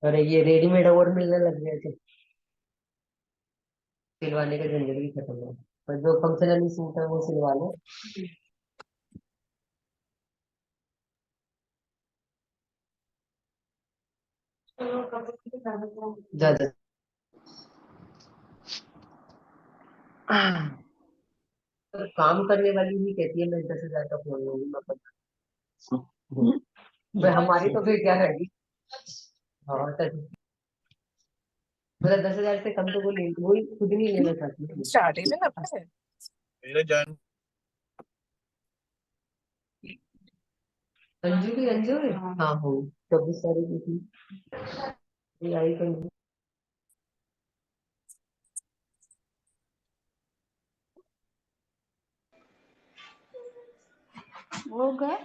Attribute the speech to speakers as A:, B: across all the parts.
A: अरे ये रेडीमेड और मिलने लग गए थे। सिलवाने का झंझट भी खत्म है। पर जो फंक्शनली सूट है वो सिलवा लो। जा जा। पर काम करने वाली ही कहती है मैं 10,000 का फोन लूंगी मैं 15। भाई हमारी तो फिर क्या रहेगी। हाँ मतलब 10,000 से कम तो वो ले वो खुद नहीं लेना चाहती।
B: स्टार्टिंग में लगता है मेरा जान।
A: अंजू भी अंजू है हाँ हो 24 तारीख की थी। ये आई तो नहीं।
C: हो गए।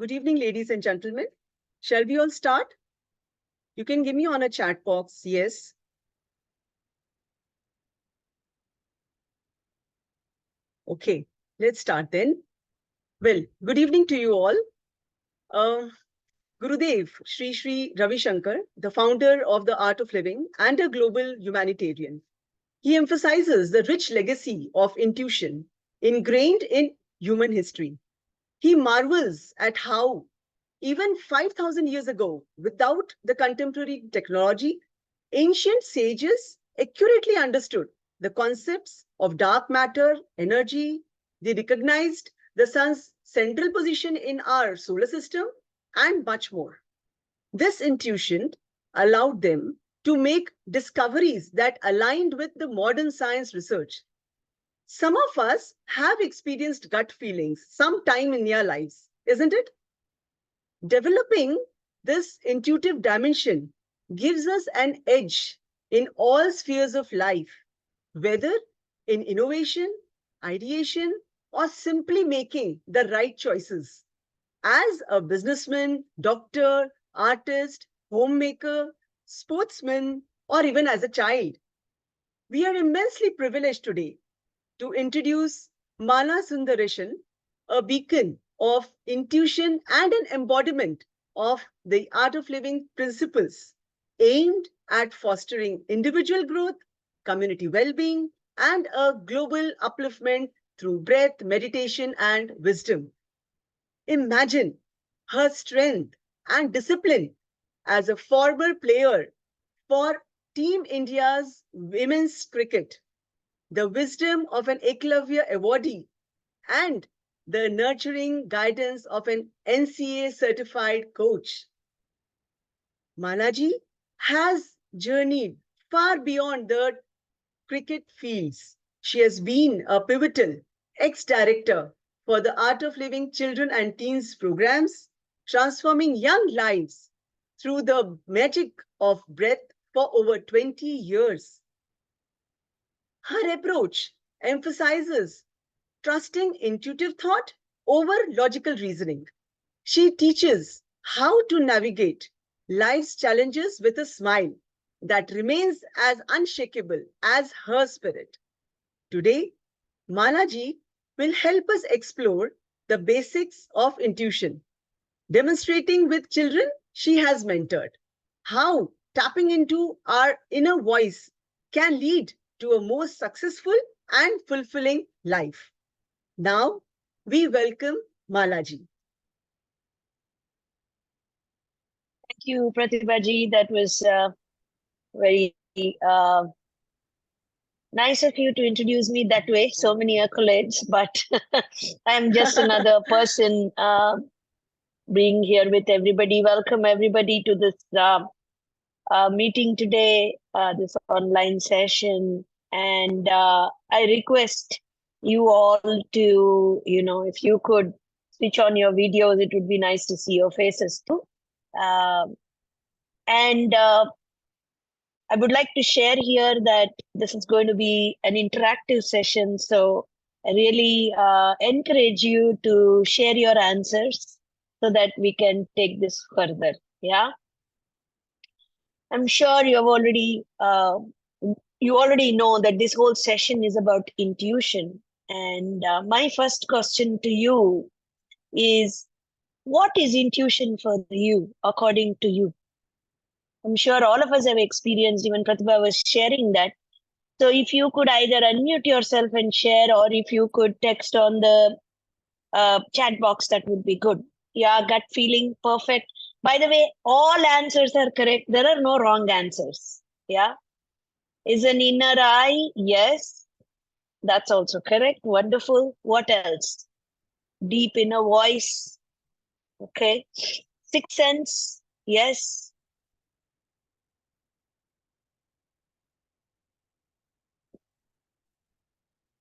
D: Good evening, ladies and gentlemen. Shall we all start? You can give me on a chat box, yes. Okay, let's start then. Well, good evening to you all. Gurudev, Sri Sri Ravi Shankar, the founder of the Art of Living and a global humanitarian. He emphasizes the rich legacy of intuition ingrained in human history. He marvels at how, even 5,000 years ago, without the contemporary technology, ancient sages accurately understood the concepts of dark matter, energy. They recognized the sun's central position in our solar system and much more. This intuition allowed them to make discoveries that aligned with the modern science research. Some of us have experienced gut feelings sometime in their lives, isn't it? Developing this intuitive dimension gives us an edge in all spheres of life, whether in innovation, ideation, or simply making the right choices. As a businessman, doctor, artist, homemaker, sportsman, or even as a child, we are immensely privileged today to introduce Mala Sundareshan, a beacon of intuition and an embodiment of the art of living principles. aimed at fostering individual growth, community well-being, and a global upliftment through breath, meditation, and wisdom. Imagine her strength and discipline as a former player for Team India's women's cricket, the wisdom of an Eklavya awardee, and the nurturing guidance of an NCA certified coach. Malaji has journeyed far beyond the cricket fields. She has been a pivotal ex-director for the Art of Living Children and Teens programs, transforming young lives through the magic of breath for over 20 years. Her approach emphasizes trusting intuitive thought over logical reasoning. She teaches how to navigate life's challenges with a smile that remains as unshakable as her spirit. Today, Malaji will help us explore the basics of intuition, demonstrating with children she has mentored how tapping into our inner voice can lead to a more successful and fulfilling life. Now, we welcome Malaji.
C: Thank you, Pratibha-ji. That was very uh, nice of you to introduce me that way. So many accolades, but I'm just another person being here with everybody. Welcome everybody to this meeting today, this online session. And I request you all to, if you could switch on your videos, it would be nice to see your faces too. And I would like to share here that this is going to be an interactive session. So I really encourage you to share your answers so that we can take this further. Yeah. I'm sure you already know that this whole session is about intuition. And my first question to you is, what is intuition for you, according to you? I'm sure all of us have experienced, even Pratibha was sharing that. So if you could either unmute yourself and share, or if you could text on the chat box, that would be good. Yeah, gut feeling, perfect. By the way, all answers are correct. There are no wrong answers. Yeah. Is an inner eye? Yes. That's also correct. Wonderful. What else? Deep inner voice. Okay. Sixth sense? Yes.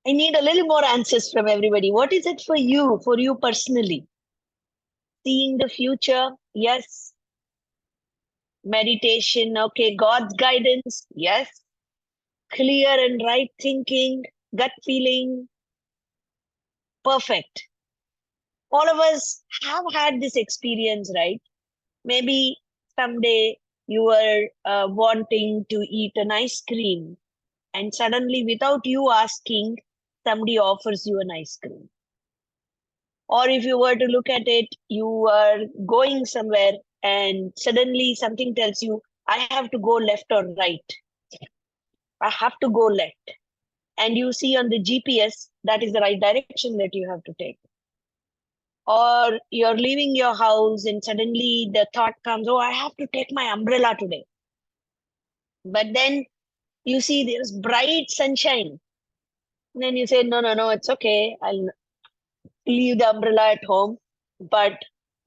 C: I need a little more answers from everybody. What is it for you personally? Seeing the future? Yes. Meditation? Okay. God's guidance? Yes. Clear and right thinking? Gut feeling? Perfect. All of us have had this experience, right? Maybe someday you were wanting to eat an ice cream, and suddenly, without you asking, somebody offers you an ice cream. Or if you were to look at it, you are going somewhere and suddenly something tells you, I have to go left or right. I have to go left. And you see on the GPS, that is the right direction that you have to take. Or you're leaving your house and suddenly the thought comes, oh, I have to take my umbrella today. But then you see there's bright sunshine. And then you say, no, it's okay. I'll leave the umbrella at home. But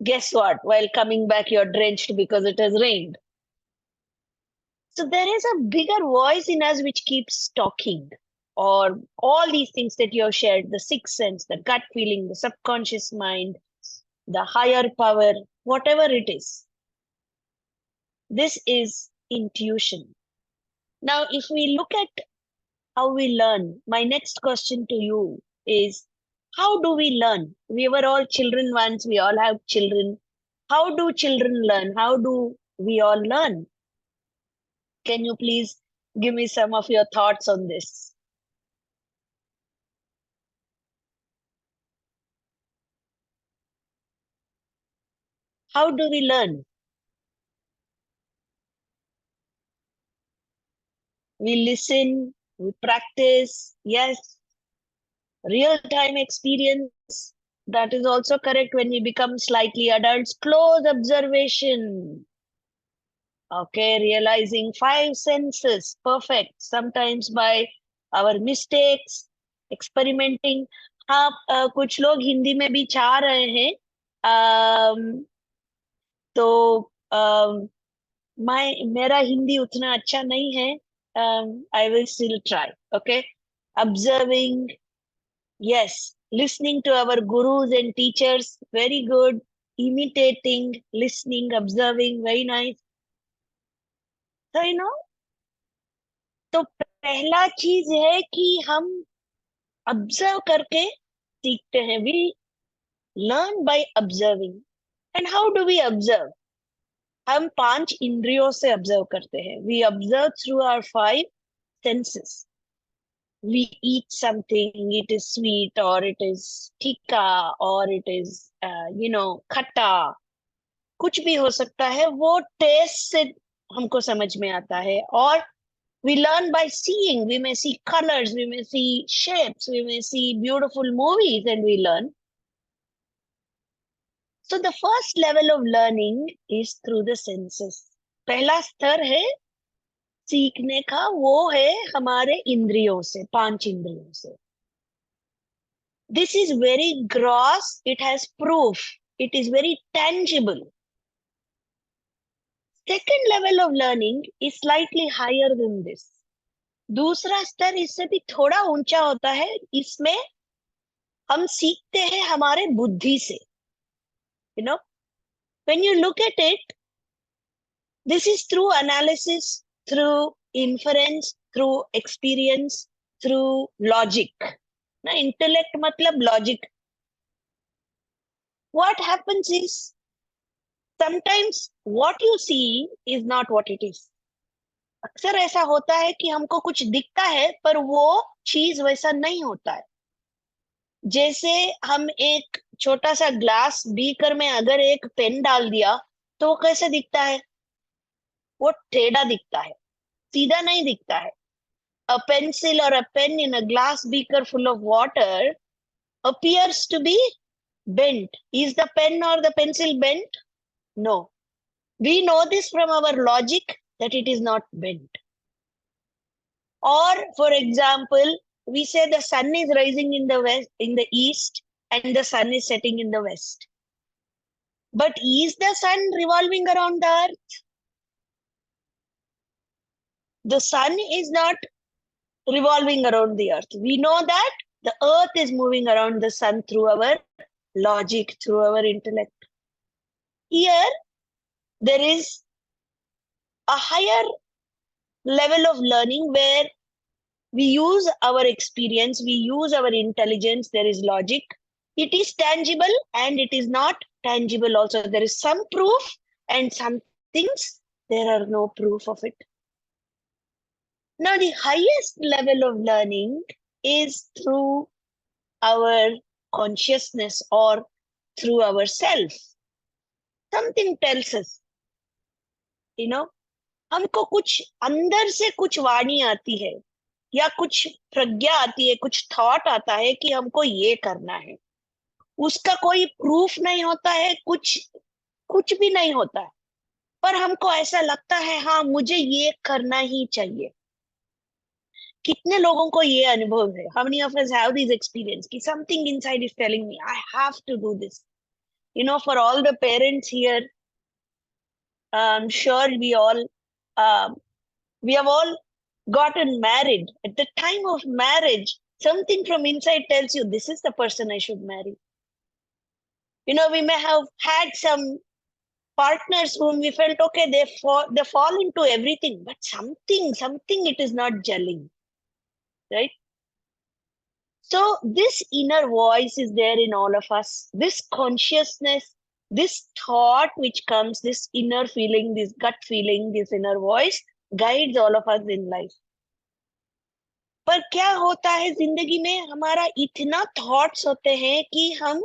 C: guess what? While coming back, you're drenched because it has rained. So there is a bigger voice in us which keeps talking. Or all these things that you have shared, the sixth sense, the gut feeling, the subconscious mind, the higher power, whatever it is. This is intuition. Now, if we look at how we learn, my next question to you is, how do we learn? We were all children once, we all have children. How do children learn? How do we all learn? Can you please give me some of your thoughts on this? How do we learn? we listen, we practice. Yes, real time experience. That is also correct. When we become slightly adults, close observation. Okay, realizing five senses. Perfect. Sometimes by our mistakes, experimenting. हाँ, कुछ लोग हिंदी में भी चाह रहे हैं. तो मेरा हिंदी उतना अच्छा नहीं है. I will still try. Okay, observing. Yes, listening to our gurus and teachers, very good. Imitating, listening, observing, very nice. So, तो पहला चीज है कि हम ऑब्जर्व करके सीखते हैं. We learn by observing. And how do we observe? हम 5 इंद्रियों से ऑब्जर्व करते हैं. We observe through our 5 senses. We eat something, it is sweet or it is tikka or it is खट्टा. कुछ भी हो सकता है. वो टेस्ट से हमको समझ में आता है. और we learn by seeing. We may see colors, we may see shapes, we may see beautiful movies, and we learn. So the first level of learning is through the senses. पहला स्तर है सीखने का, वो है हमारे इंद्रियों से, 5 इंद्रियों से. This is very gross. It has proof. It is very tangible. Second level of learning is slightly higher than this. दूसरा स्तर इससे भी थोड़ा ऊंचा होता है. इसमें हम सीखते हैं हमारे बुद्धि से. When you look at it, this is through analysis, through inference, through experience, through logic. ना, intellect मतलब logic. What happens is, sometimes what you see is not what it is. अक्सर ऐसा होता है कि हमको कुछ दिखता है पर वो चीज वैसा नहीं होता है. जैसे हम एक छोटा सा ग्लास बीकर में अगर एक पेन डाल दिया तो वो कैसे दिखता है? वो टेढ़ा दिखता है, सीधा नहीं दिखता है. A pencil or a pen in a glass beaker full of water appears to be bent. Is the pen or the pencil bent? No. We know this from our logic that it is not bent. Or, for example, we say the sun is rising in the west, in the east, and the sun is setting in the west. But is the sun revolving around the earth? The sun is not revolving around the earth. We know that the earth is moving around the sun through our logic, through our intellect. Here, there is a higher level of learning where we use our experience, we use our intelligence, there is logic. It is tangible and it is not tangible also. There is some proof and some things, there are no proof of it. Now, the highest level of learning is through our consciousness or through our self. Something tells us, हमको कुछ अंदर से कुछ वाणी आती है या कुछ प्रज्ञा आती है, कुछ थॉट आता है कि हमको ये करना है. उसका कोई प्रूफ नहीं होता है, कुछ भी नहीं होता है, पर हमको ऐसा लगता है हाँ मुझे ये करना ही चाहिए. कितने लोगों को ये अनुभव है? How many of us have this experience कि something inside is telling me I have to do this. For all the parents here, I'm sure we have all gotten married. At the time of marriage, something from inside tells you this is the person I should marry. We may have had some partners whom we felt okay, they fall into everything, but something it is not gelling, right? So this inner voice is there in all of us. This consciousness, this thought which comes, this inner feeling, this gut feeling, this inner voice guides all of us in life. पर क्या होता है जिंदगी में, हमारा इतना thoughts होते हैं कि हम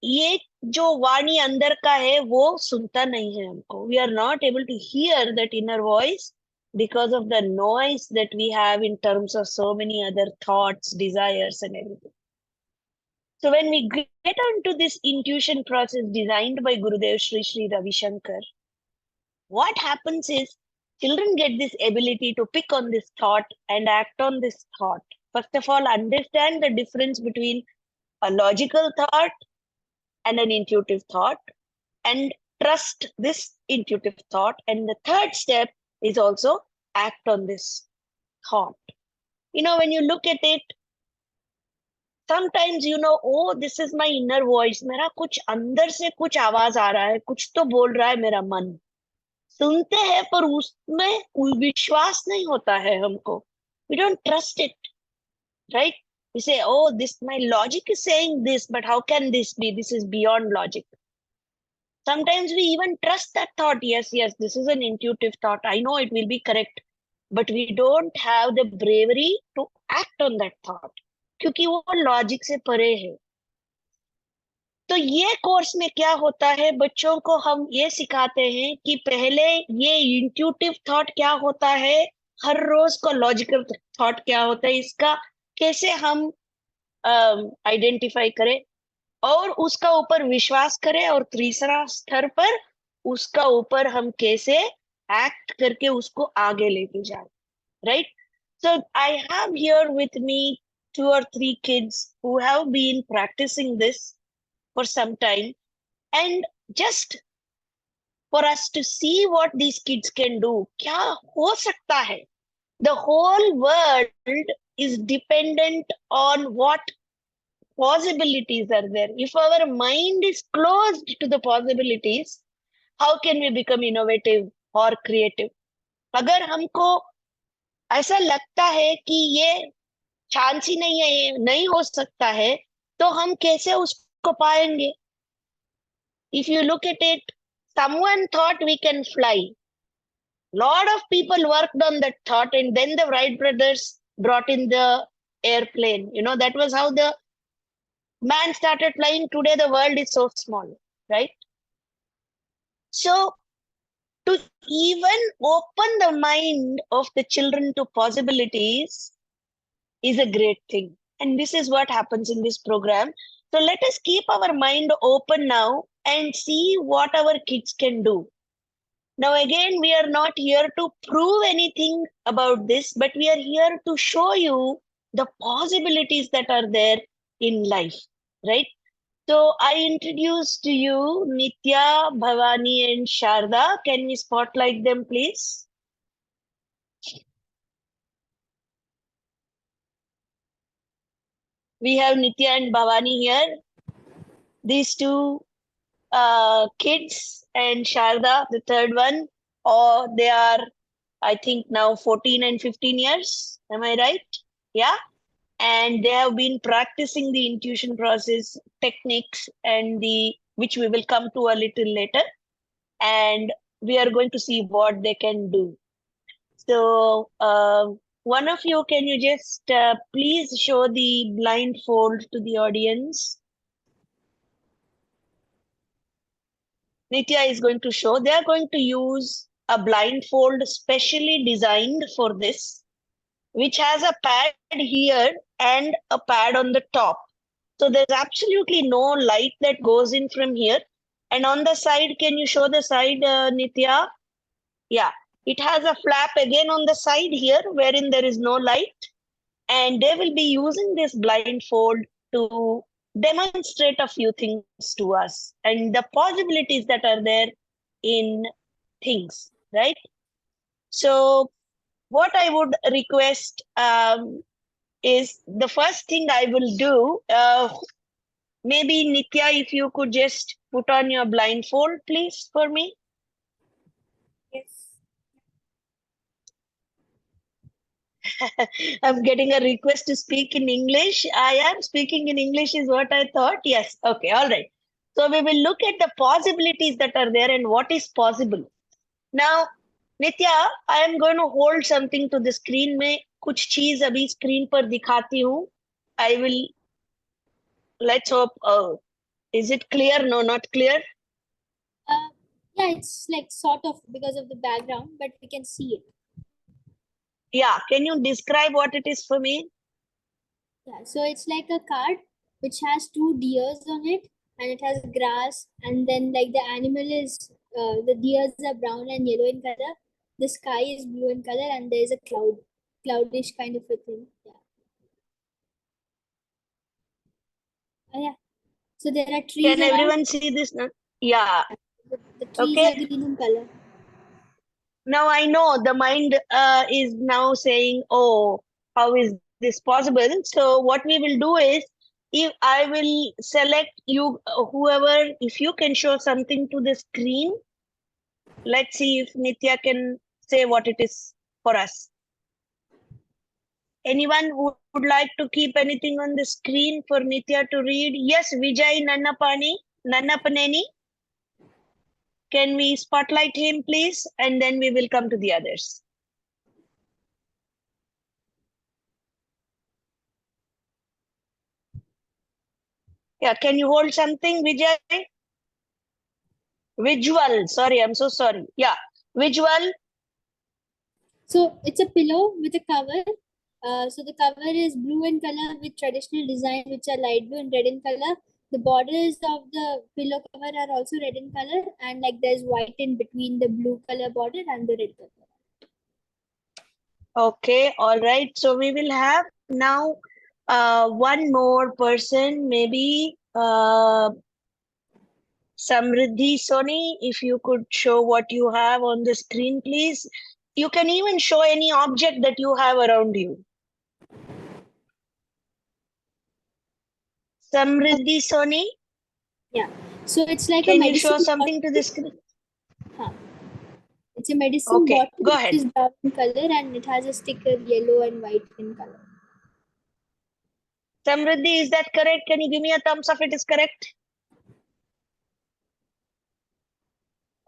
C: ये जो वाणी अंदर का है वो सुनता नहीं है हमको. We are not able to hear that inner voice because of the noise that we have in terms of so many other thoughts, desires, and everything. So when we get onto this intuition process designed by Gurudev Sri Sri Ravi Shankar, what happens is children get this ability to pick on this thought and act on this thought. First of all, understand the difference between a logical thought and an intuitive thought, and trust this intuitive thought. And the third step is also act on this thought. You know, when you look at it, sometimes you know, oh, this is my inner voice. मेरा कुछ अंदर से कुछ आवाज आ रहा है, कुछ तो बोल रहा है मेरा मन. सुनते हैं पर उसमें विश्वास नहीं होता है हमको. We don't trust it, right? We say, oh, this, my logic is saying this, but how can this be? This is beyond logic. Sometimes we even trust that thought. Yes, this is an intuitive thought. I know it will be correct, but we don't have the bravery to act on that thought. क्योंकि वो logic से परे है. तो ये course में क्या होता है, बच्चों को हम ये सिखाते हैं कि पहले ये इंट्यूटिव थॉट क्या होता है, हर रोज का लॉजिकल थॉट क्या होता है, इसका कैसे हम आइडेंटिफाई करें और उसका ऊपर विश्वास करें, और तीसरा स्तर पर उसका ऊपर हम कैसे एक्ट करके उसको आगे लेके जाए. Right? So I have here with me 2 or 3 kids who have been practicing this for some time, and just for us to see what these kids can do. क्या हो सकता है? The whole world is dependent on what possibilities are there. If our mind is closed to the possibilities, how can we become innovative or creative? अगर हमको ऐसा लगता है कि ये चांस ही नहीं है, नहीं हो सकता है, तो हम कैसे उसको पाएंगे? If you look at it, someone thought we can fly. Lot of people worked on that thought, and then the Wright brothers brought in the airplane. You know, that was how the man started flying. Today the world is so small, right? So to even open the mind of the children to possibilities is a great thing. And this is what happens in this program. So let us keep our mind open now and see what our kids can do. Now again, we are not here to prove anything about this, but we are here to show you the possibilities that are there in life, right? So I introduce to you Nitya, Bhavani, and Sharda. Can we spotlight them, please? We have Nitya and Bhavani here. These 2 kids and Sharda, the third one, or they are, I think now 14 and 15 years. Am I right? Yeah. And they have been practicing the intuition process techniques, and which we will come to a little later, and we are going to see what they can do. So one of you, can you just please show the blindfold to the audience? Nitya is going to show. They are going to use a blindfold specially designed for this, which has a pad here and a pad on the top. So there's absolutely no light that goes in from here. And on the side, can you show the side, Nitya? Yeah, it has a flap again on the side here, wherein there is no light. And they will be using this blindfold to demonstrate a few things to us and the possibilities that are there in things, right? So what I would request is, the first thing I will do, maybe Nitya, if you could just put on your blindfold, please, for me.
E: Yes.
C: I'm getting a request to speak in English. I am speaking in English is what I thought. Yes. Okay. All right. So we will look at the possibilities that are there and what is possible. Now, Nitya, I am going to hold something to the screen. में कुछ चीज अभी screen पर दिखाती हूँ. I will, let's hope, is it clear? No, not clear.
E: Yeah, it's like sort of because of the background, but we can see it.
C: Yeah, can you describe what it is for me?
E: Yeah, so it's like a card which has two deers on it, and it has grass, and then like the animal is the deers are brown and yellow in color. The sky is blue in color, and there is a cloudish kind of a thing. Yeah. Oh, yeah. So there are trees
C: Can
E: around.
C: everyone see this now? Yeah.
E: The trees
C: Okay.
E: are green in color.
C: Now I know the mind is now saying, oh, how is this possible? So what we will do is, if I will select you, whoever, if you can show something to the screen, let's see if Nitya can say what it is for us. Anyone who would like to keep anything on the screen for Nitya to read? Yes, Vijay Nannapaneni. Can we spotlight him, please? And then we will come to the others. Yeah, can you hold something, Vijay? Visual, sorry, I'm so sorry. Yeah, visual.
E: So it's a pillow with a cover. So the cover is blue in color with traditional design, which are light blue and red in color. The borders of the pillow cover are also red in color, and like there's white in between the blue color border and the red color.
C: Okay, all right. So we will have now one more person, maybe Samriddhi Soni, if you could show what you have on the screen, please. You can even show any object that you have around you. Samriddhi Soni,
E: Yeah. So it's like a
C: can you show
E: medicine
C: something to
E: bottle.
C: the screen?
E: Huh. It's a medicine
C: Okay,
E: bottle
C: go
E: which
C: ahead.
E: is brown in color, and it has a sticker yellow and white in color.
C: Samriddhi, is that correct? Can you give me a thumbs up if it is correct?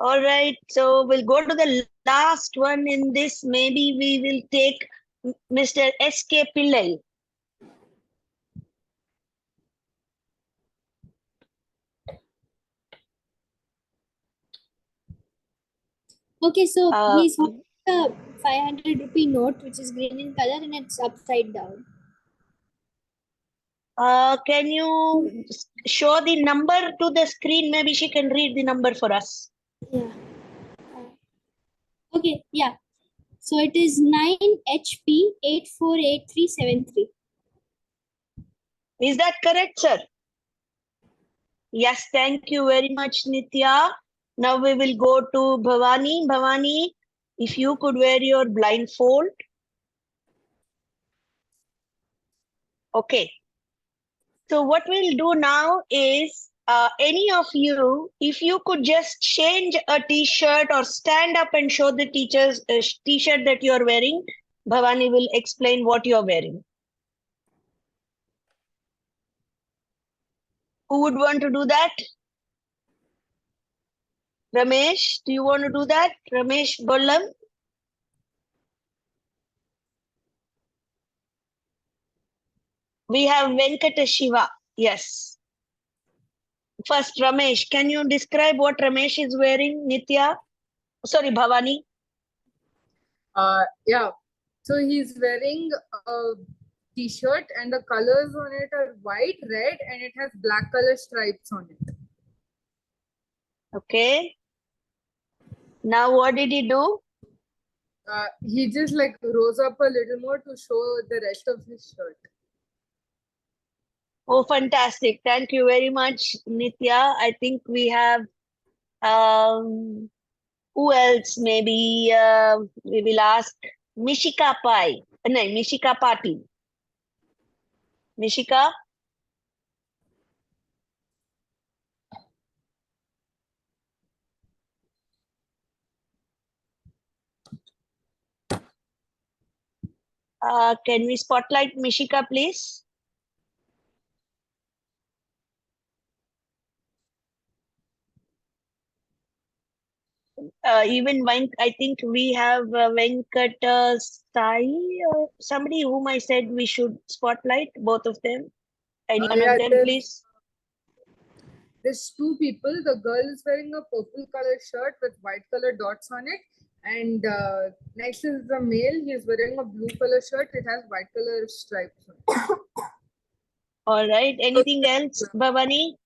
C: All right, so we'll go to the last one in this. Maybe we will take Mr. S.K. Pillai.
E: Okay, so
C: Uh,
E: he's holding a 500 rupee note which is green in color and it's upside down.
C: can you show the number to the screen? Maybe she can read the number for us.
E: Yeah. Okay, yeah. So it is 9HP848373.
C: Is that correct, sir? Yes, thank you very much, Nitya. Now we will go to Bhavani. Bhavani, if you could wear your blindfold. Okay. So what we'll do now is, any of you, if you could just change a t-shirt or stand up and show the teacher's t-shirt that you're wearing, Bhavani will explain what you're wearing. Who would want to do that? Ramesh, do you want to do that? Ramesh Gollam? We have Venkata Shiva. Yes. First, Ramesh, can you describe what Ramesh is wearing, Nitya? Sorry, Bhavani.
F: Yeah. So he's wearing a t-shirt and the colors on it are white, red, and it has black color stripes on it.
C: Okay. Now what did he do?
F: He just like rose up a little more to show the rest of his shirt.
C: Oh, fantastic. Thank you very much, Nitya. I think we have, who else? Maybe we will ask Mishika Pai. No, Mishika Pati. Mishika? Can we spotlight Mishika, please? Even I think we have Venkat Sai or somebody whom I said we should spotlight, both of them. Any one
F: Yeah,
C: of them, please.
F: there's two people. The girl is wearing a purple color shirt with white color dots on it. And next is the male. He is wearing a blue color shirt. It has white color stripes on it.
C: All right. Anything else, Bhavani?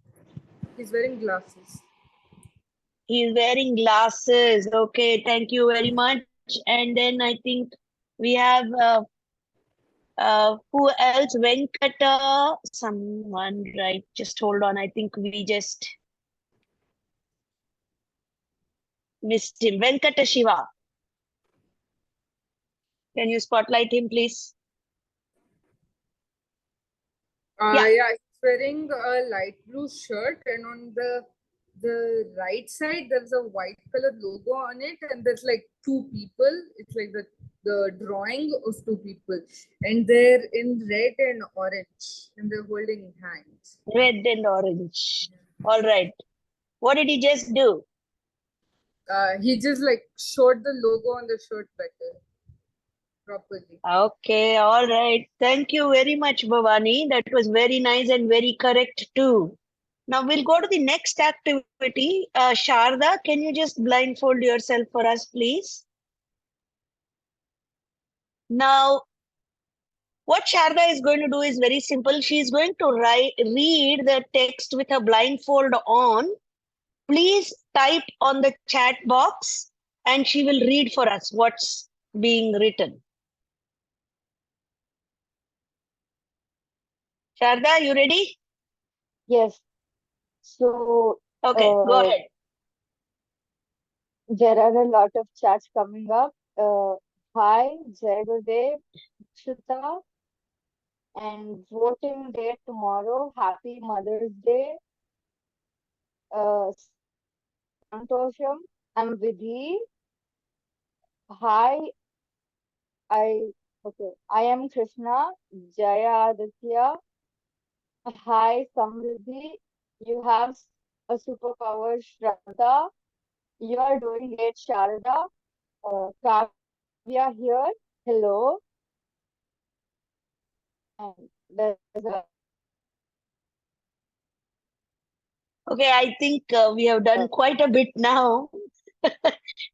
F: He's wearing glasses.
C: He is wearing glasses. Okay, thank you very much. And then I think we have who else? Venkata, someone, right? Just hold on. I think we just missed him. Venkata Shiva. Can you spotlight him, please? Yeah.
F: Yeah, he's wearing a light blue shirt, and on the right side there's a white color logo on it, and there's like two people. It's like the drawing of two people, and they're in red and orange, and they're holding hands.
C: Red and orange. All right. What did he just do?
F: He just like showed the logo on the shirt better, properly.
C: Okay, all right. Thank you very much, Bhavani. That was very nice and very correct too. Now we'll go to the next activity. Sharda, can you just blindfold yourself for us, please? Now, what Sharda is going to do is very simple. She is going to read the text with her blindfold on. Please type on the chat box and she will read for us what's being written. Sharda, you ready?
G: Yes. So
C: Okay, go ahead.
G: there are a lot of chats coming up. Hi, Jai Gurudev, Shita, and voting day tomorrow. Happy Mother's Day. Santosham, I'm Vidhi. Hi, I am Krishna, Jaya Aditya. Hi, Samriddhi. You have a superpower, Shraddha. You are doing great, Sharda. Kavya here. Hello. And there's a
C: Okay, I think we have done quite a bit now.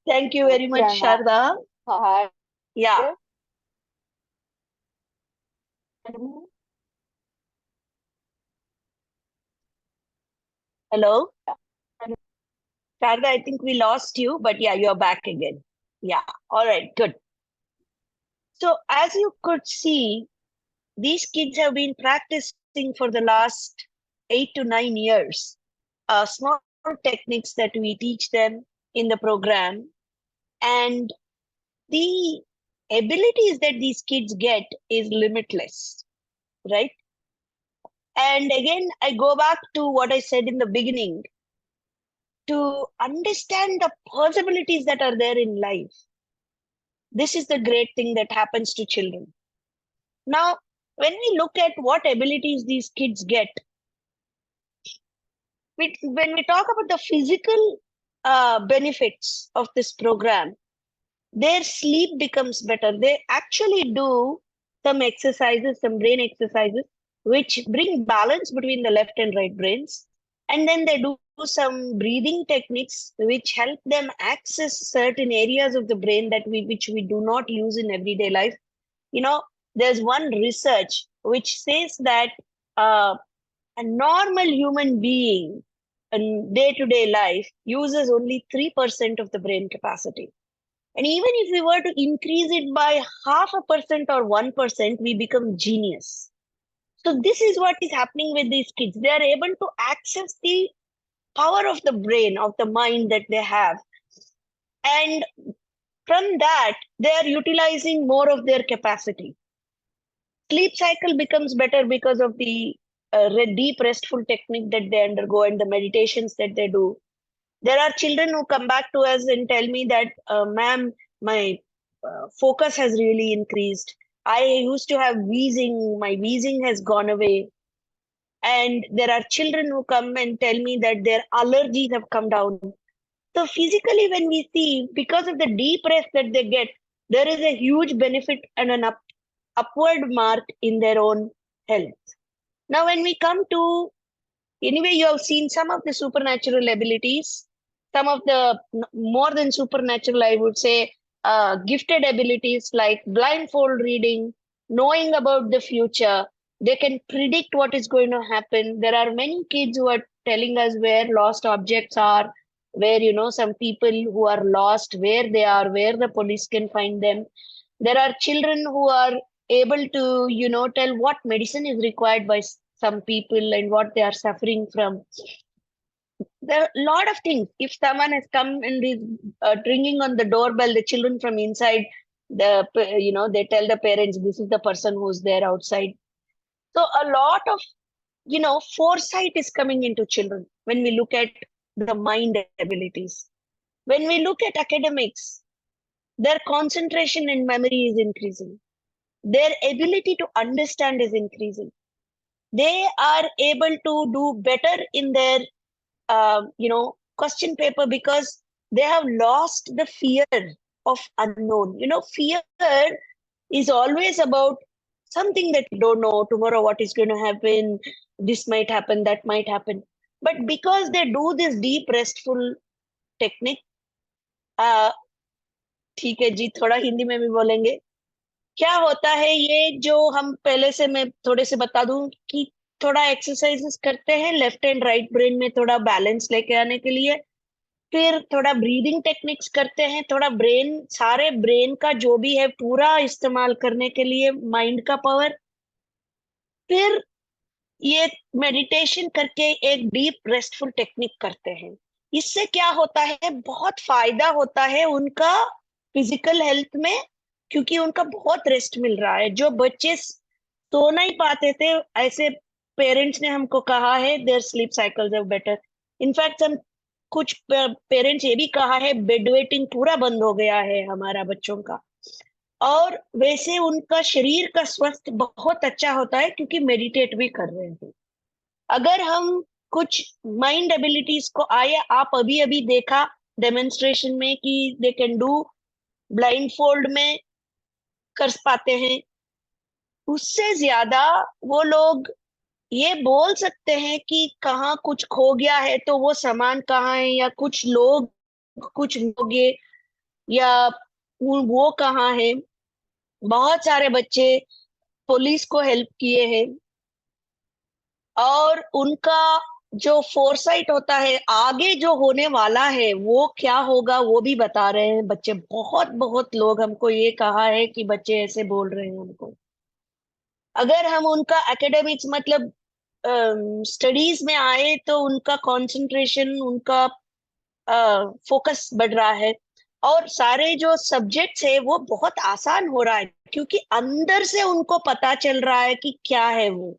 C: Thank you very much,
G: Prana.
C: Sharda.
G: Hi.
C: Yeah. Hello? Sharda, I think we lost you, but yeah, you're back again. Yeah. All right, good. So as you could see, these kids have been practicing for the last 8 to 9 years. Small techniques that we teach them in the program. And the abilities that these kids get is limitless, right? And again, I go back to what I said in the beginning. To understand the possibilities that are there in life, this is the great thing that happens to children. Now, when we look at what abilities these kids get, when we talk about the physical benefits of this program, their sleep becomes better. They actually do some exercises, some brain exercises, which bring balance between the left and right brains. And then they do some breathing techniques which help them access certain areas of the brain which we do not use in everyday life. You know, there's one research which says that a normal human being in day-to-day life uses only 3% of the brain capacity. And even if we were to increase it by 0.5% or 1%, we become genius. So this is what is happening with these kids. They are able to access the power of the brain, of the mind that they have. And from that, they are utilizing more of their capacity. Sleep cycle becomes better because of the deep restful technique that they undergo and the meditations that they do. There are children who come back to us and tell me that, ma'am, my focus has really increased. I used to have wheezing, my wheezing has gone away. And there are children who come and tell me that their allergies have come down. So physically, when we see, because of the deep rest that they get, there is a huge benefit and an upward mark in their own health. Now, when we come to, anyway, you have seen some of the supernatural abilities. some of the more than supernatural, I would say, gifted abilities like blindfold reading, knowing about the future. They can predict what is going to happen. There are many kids who are telling us where lost objects are, where, some people who are lost, where they are, where the police can find them. There are children who are able to, tell what medicine is required by some people and what they are suffering from. There are a lot of things. If someone has come and is ringing on the doorbell, the children from inside, they tell the parents, this is the person who's there outside. So a lot of, foresight is coming into children when we look at the mind abilities. When we look at academics, their concentration and memory is increasing. Their ability to understand is increasing. They are able to do better in their question paper because they have lost the fear of unknown. Fear is always about something that you don't know tomorrow what is going to happen. This might happen, that might happen. But because they do this deep restful technique, ठीक है जी, थोड़ा हिंदी में भी बोलेंगे. क्या होता है ये जो हम पहले से मैं थोड़े से बता दूं कि थोड़ा एक्सरसाइजेस करते हैं लेफ्ट एंड राइट ब्रेन में थोड़ा बैलेंस लेके आने के लिए, फिर थोड़ा ब्रीदिंग टेक्निक्स करते हैं, थोड़ा सारे ब्रेन का जो भी है पूरा इस्तेमाल करने के लिए, माइंड का पावर. फिर ये मेडिटेशन करके एक डीप रेस्टफुल टेक्निक करते हैं. इससे क्या होता है, बहुत फायदा होता है उनका फिजिकल हेल्थ में, क्योंकि उनका बहुत रेस्ट मिल रहा है. जो बच्चे सो नहीं पाते थे, ऐसे पेरेंट्स ने हमको कहा है their sleep cycles are better. In fact हम कुछ पेरेंट्स ये भी कहा है बेड वेटिंग पूरा बंद हो गया है हमारा बच्चों का. और वैसे उनका शरीर का स्वास्थ्य बहुत अच्छा होता है क्योंकि मेडिटेट भी कर रहे हैं. अगर हम कुछ माइंड एबिलिटीज को आप अभी अभी देखा डेमोन्स्ट्रेशन में कि they can do blind fold में कर पाते हैं, उससे ज्यादा वो लोग ये बोल सकते हैं कि कहाँ कुछ खो गया है तो वो सामान कहाँ है, या कुछ लोग या वो कहाँ है. बहुत सारे बच्चे पुलिस को हेल्प किए हैं और उनका जो फोरसाइट होता है, आगे जो होने वाला है वो क्या होगा वो भी बता रहे हैं बच्चे. बहुत बहुत लोग हमको ये कहा है कि बच्चे ऐसे बोल रहे हैं हमको. अगर हम उनका एकेडमिक्स मतलब स्टडीज में आए तो उनका कंसंट्रेशन, उनका फोकस बढ़ रहा है और सारे जो सब्जेक्ट्स है वो बहुत आसान हो रहा है क्योंकि अंदर से उनको पता चल रहा है कि क्या है वो.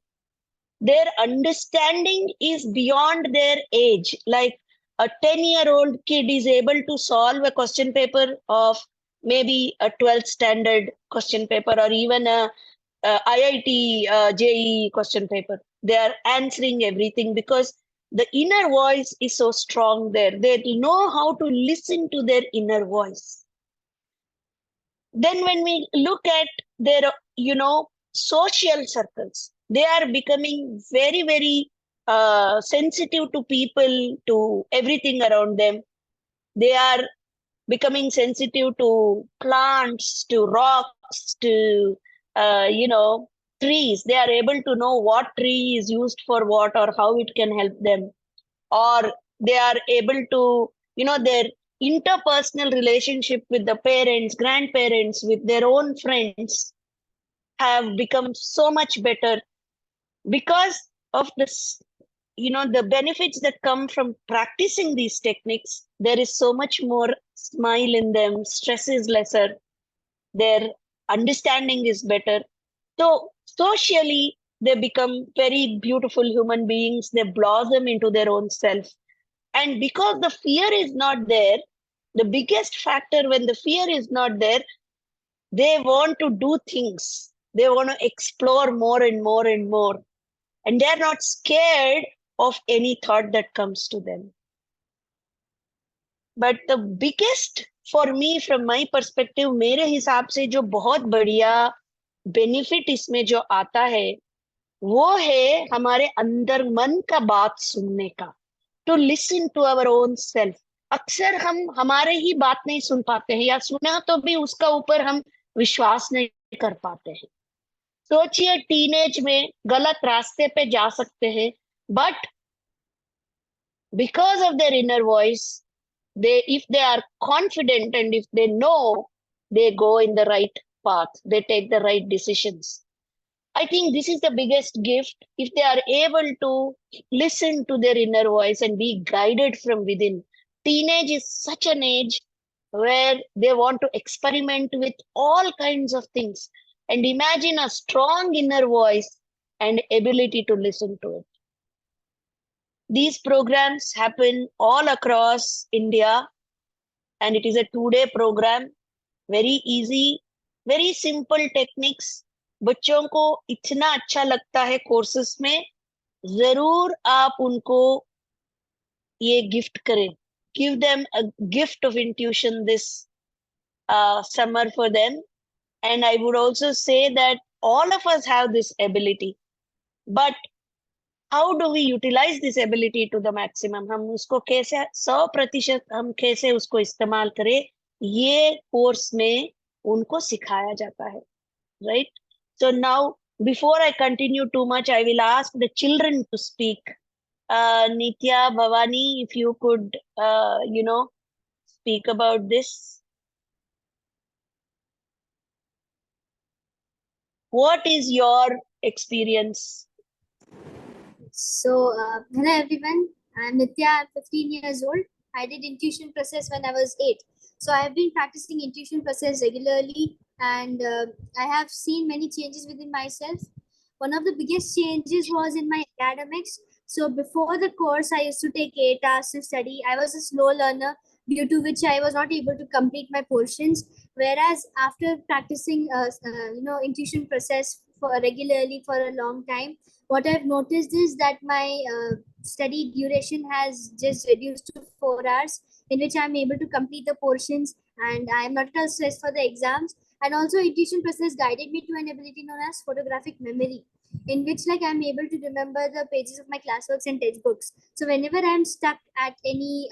C: Their understanding is beyond their age. Like a 10-year-old kid is able to solve a question paper of maybe a 12th standard question paper or even a IIT JEE question paper. They are answering everything because the inner voice is so strong there. They know how to listen to their inner voice. Then when we look at their, social circles, they are becoming very, very sensitive to people, to everything around them. They are becoming sensitive to plants, to rocks, to, trees. They are able to know what tree is used for what or how it can help them. Or they are able to, their interpersonal relationship with the parents, grandparents, with their own friends have become so much better because of this, the benefits that come from practicing these techniques. There is so much more smile in them, stress is lesser, their understanding is better. So socially, they become very beautiful human beings. They blossom into their own self. And because the fear is not there, the biggest factor when the fear is not there, they want to do things. They want to explore more and more and more. And they're not scared of any thought that comes to them. But the biggest for me, from my perspective, मेरे हिसाब से जो बहुत बढ़िया benefit इसमें जो आता है वो है हमारे अंदर मन का बात सुनने का. To listen to our own self. अक्सर हम हमारे ही बात नहीं सुन पाते हैं, या सुना तो भी उसका ऊपर हम विश्वास नहीं कर पाते हैं। सोचिए, टीनेज में गलत रास्ते पे जा सकते हैं, but because of their inner voice, they, if they are confident and if they know, they go in the right path, they take the right decisions. I think this is the biggest gift. If they are able to listen to their inner voice and be guided from within. Teenage is such an age where they want to experiment with all kinds of things. And imagine a strong inner voice and ability to listen to it. These programs happen all across India, and it is a 2-day program. Very easy, very simple techniques. बच्चों को इतना अच्छा लगता है courses में, जरूर आप उनको ये गिफ्ट करें. Give them a gift of intuition this summer for them. And I would also say that all of us have this ability, but how do we utilize this ability to the maximum? हम उसको कैसे 100% हम कैसे उसको इस्तेमाल करें, ये course में उनको सिखाया जाता है, right? So now, before I continue too much, I will ask the children to speak. Nitya, Bhavani, if you could, speak about this. What is your experience?
E: So, hello everyone. I'm Nitya. I'm 15 years old. I did intuition process when I was 8. So, I have been practicing intuition process regularly, and I have seen many changes within myself. One of the biggest changes was in my academics. So, before the course, I used to take 8 hours to study. I was a slow learner, due to which I was not able to complete my portions. Whereas after practicing, intuition process for regularly for a long time, what I've noticed is that my study duration has just reduced to 4 hours, in which I'm able to complete the portions and I'm not at all stressed for the exams. And also, intuition process guided me to an ability known as photographic memory, in which like I'm able to remember the pages of my classworks and textbooks. So whenever I'm stuck at any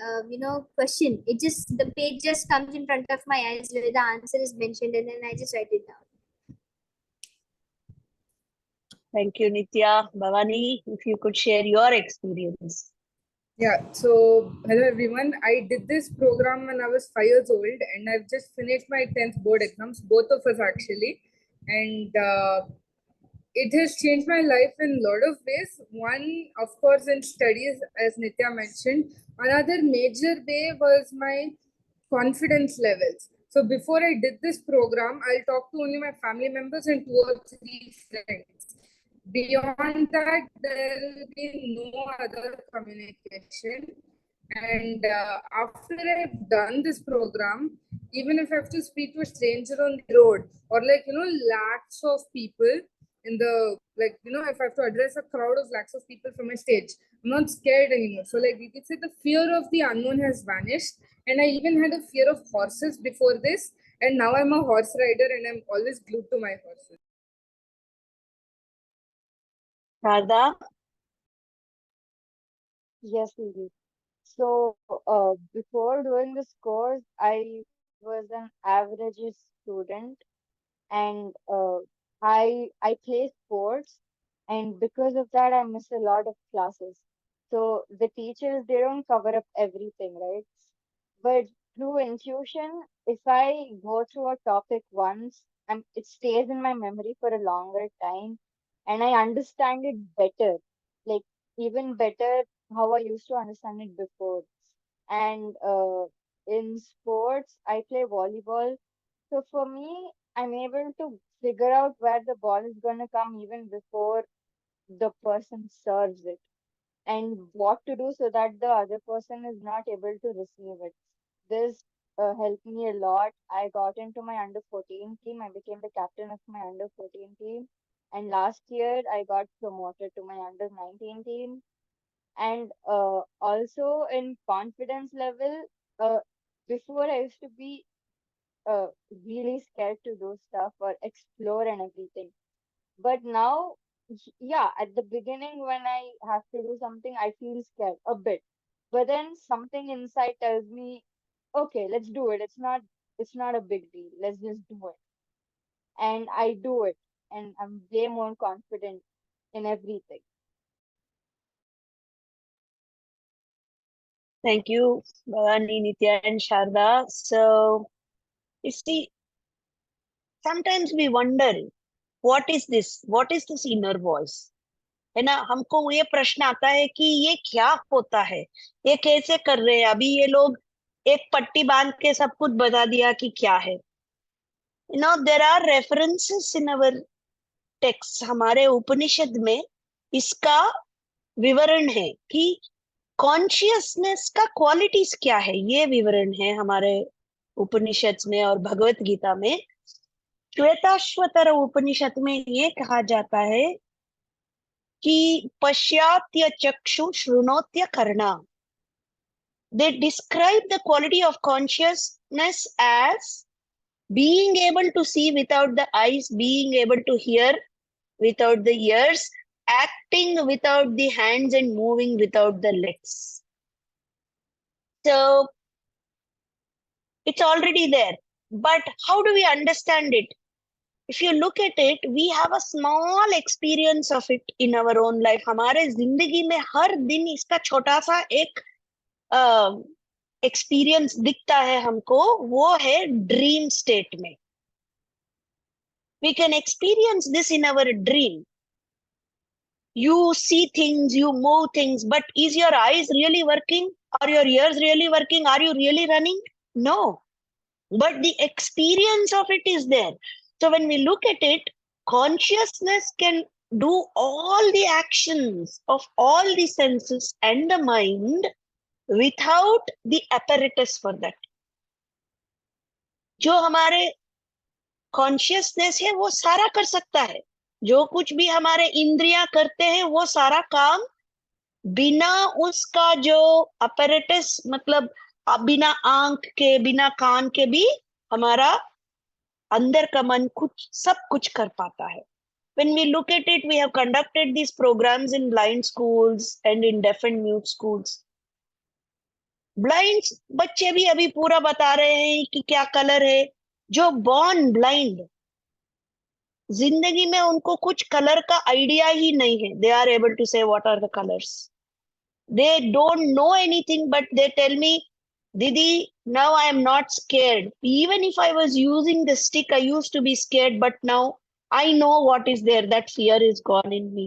E: question, it just the page just comes in front of my eyes where the answer is mentioned, and then I just write it down.
C: Thank you, Nitya. Bhavani, if you could share your experience.
F: Yeah, so hello everyone. I did this program when I was 5 years old, and I've just finished my 10th board exams, both of us actually. And it has changed my life in a lot of ways. One, of course, in studies, as Nitya mentioned. Another major way was my confidence levels. So before I did this program, I'll talk to only my family members and 2 or 3 friends. Beyond that, there will be no other communication. And after I've done this program, even if I have to speak to a stranger on the road, or lakhs of people in the, if I have to address a crowd of lakhs of people from a stage, I'm not scared anymore. So you could say the fear of the unknown has vanished. And I even had a fear of horses before this, and now I'm a horse rider and I'm always glued to my horses.
C: Radha?
G: Yes, Lily. So, before doing this course, I was an average student, and I play sports, and because of that, I miss a lot of classes. So the teachers, they don't cover up everything, right? But through intuition, if I go through a topic once, it stays in my memory for a longer time, and I understand it better, like even better how I used to understand it before. And in sports, I play volleyball. So for me, I'm able to figure out where the ball is going to come even before the person serves it, and what to do so that the other person is not able to receive it. This helped me a lot. I got into my under 14 team. I became the captain of my under 14 team. And last year, I got promoted to my under 19 team. And also in confidence level, uh, before I used to be really scared to do stuff or explore and everything. But now, yeah, at the beginning when I have to do something, I feel scared a bit. but then something inside tells me, okay, let's do it. It's not a big deal. Let's just do it. And I do it. And I'm way more confident in everything.
C: Thank you, Bhavani, Nitya, and Sharda. So, you see, sometimes we wonder, what is this? What is this inner voice? है ना, हमको ये प्रश्न आता है कि ये क्या होता है, ये कैसे कर रहे हैं, अभी ये लोग एक पट्टी बांध के सब कुछ बता दिया कि क्या है. There are references in our text, हमारे उपनिषद में इसका विवरण है कि कॉन्शियसनेस का क्वालिटीज क्या है. ये विवरण है हमारे उपनिषद में और भगवत गीता में. श्वेताश्वतर उपनिषद में ये कहा जाता है कि पश्यात्य चक्षु शृणोत्य कर्णा. They describe the quality of consciousness as being able to see without the eyes, being able to hear without the ears, acting without the hands, and moving without the legs. So it's already there. But how do we understand it? If you look at it, we have a small experience of it in our own life. हमारे जिंदगी में हर दिन इसका छोटा सा एक experience दिखता है हमको, वो है ड्रीम स्टेट में. We can experience this in our dream. You see things, you move things, but is your eyes really working? Are your ears really working? Are you really running? No. But the experience of it is there. So when we look at it, consciousness can do all the actions of all the senses and the mind without the apparatus for that. जो हमारे consciousness है वो सारा कर सकता है. जो कुछ भी हमारे इंद्रियां करते हैं वो सारा काम बिना उसका जो अपैरेटस, मतलब बिना आंख के बिना कान के भी हमारा अंदर का मन कुछ सब कुछ कर पाता है. When we look at it, we have conducted these programs in blind schools and in deaf and mute schools. Blind बच्चे भी अभी पूरा बता रहे हैं कि क्या कलर है. जो बॉर्न ब्लाइंड, जिंदगी में उनको कुछ कलर का आइडिया ही नहीं है. They are able to say what are the colours. They don't know anything but they tell me, Didi, now I am not scared. Even if I was using the stick, I used to be scared, but now I know what is there. That fear is gone in me.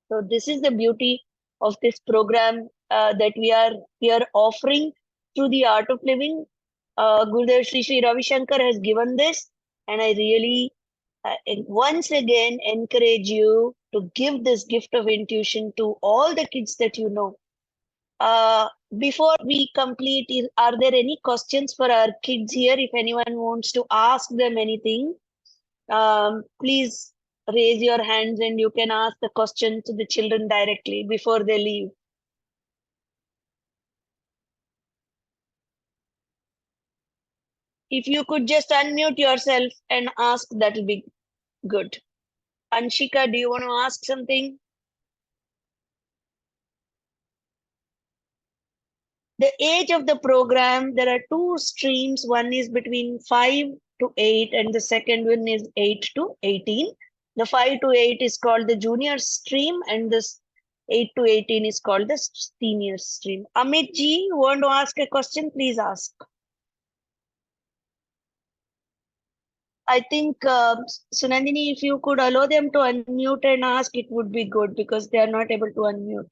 C: So this is the beauty of this program that we are here offering through the art of living. Gurudev Sri Ravi Shankar has given this, and I really once again encourage you to give this gift of intuition to all the kids that you know. Before we complete, are there any questions for our kids here? If anyone wants to ask them anything, please raise your hands and you can ask the question to the children directly before they leave. If you could just unmute yourself and ask, that will be good. Anshika, do you want to ask something? The age of the program, there are two streams. One is between 5 to 8 and the second one is 8 to 18. The 5 to 8 is called the junior stream and this 8 to 18 is called the senior stream. Amit ji, you want to ask a question? Please ask. I think, Sunandini, if you could allow them to unmute and ask, it would be good because they are not able to unmute.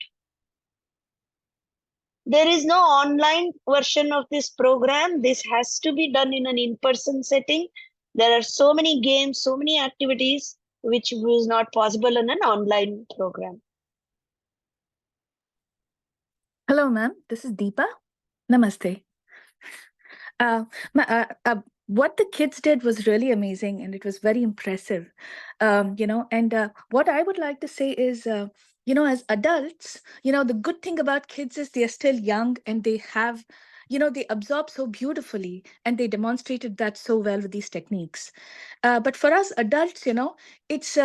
C: There is no online version of this program. This has to be done in an in-person setting. There are so many games, so many activities, which was not possible in an online program.
H: Hello, ma'am. This is Deepa. Namaste. What the kids did was really amazing and it was very impressive. And what I would like to say is, as adults, the good thing about kids is they're still young and they have, they absorb so beautifully and they demonstrated that so well with these techniques. But for us adults, it's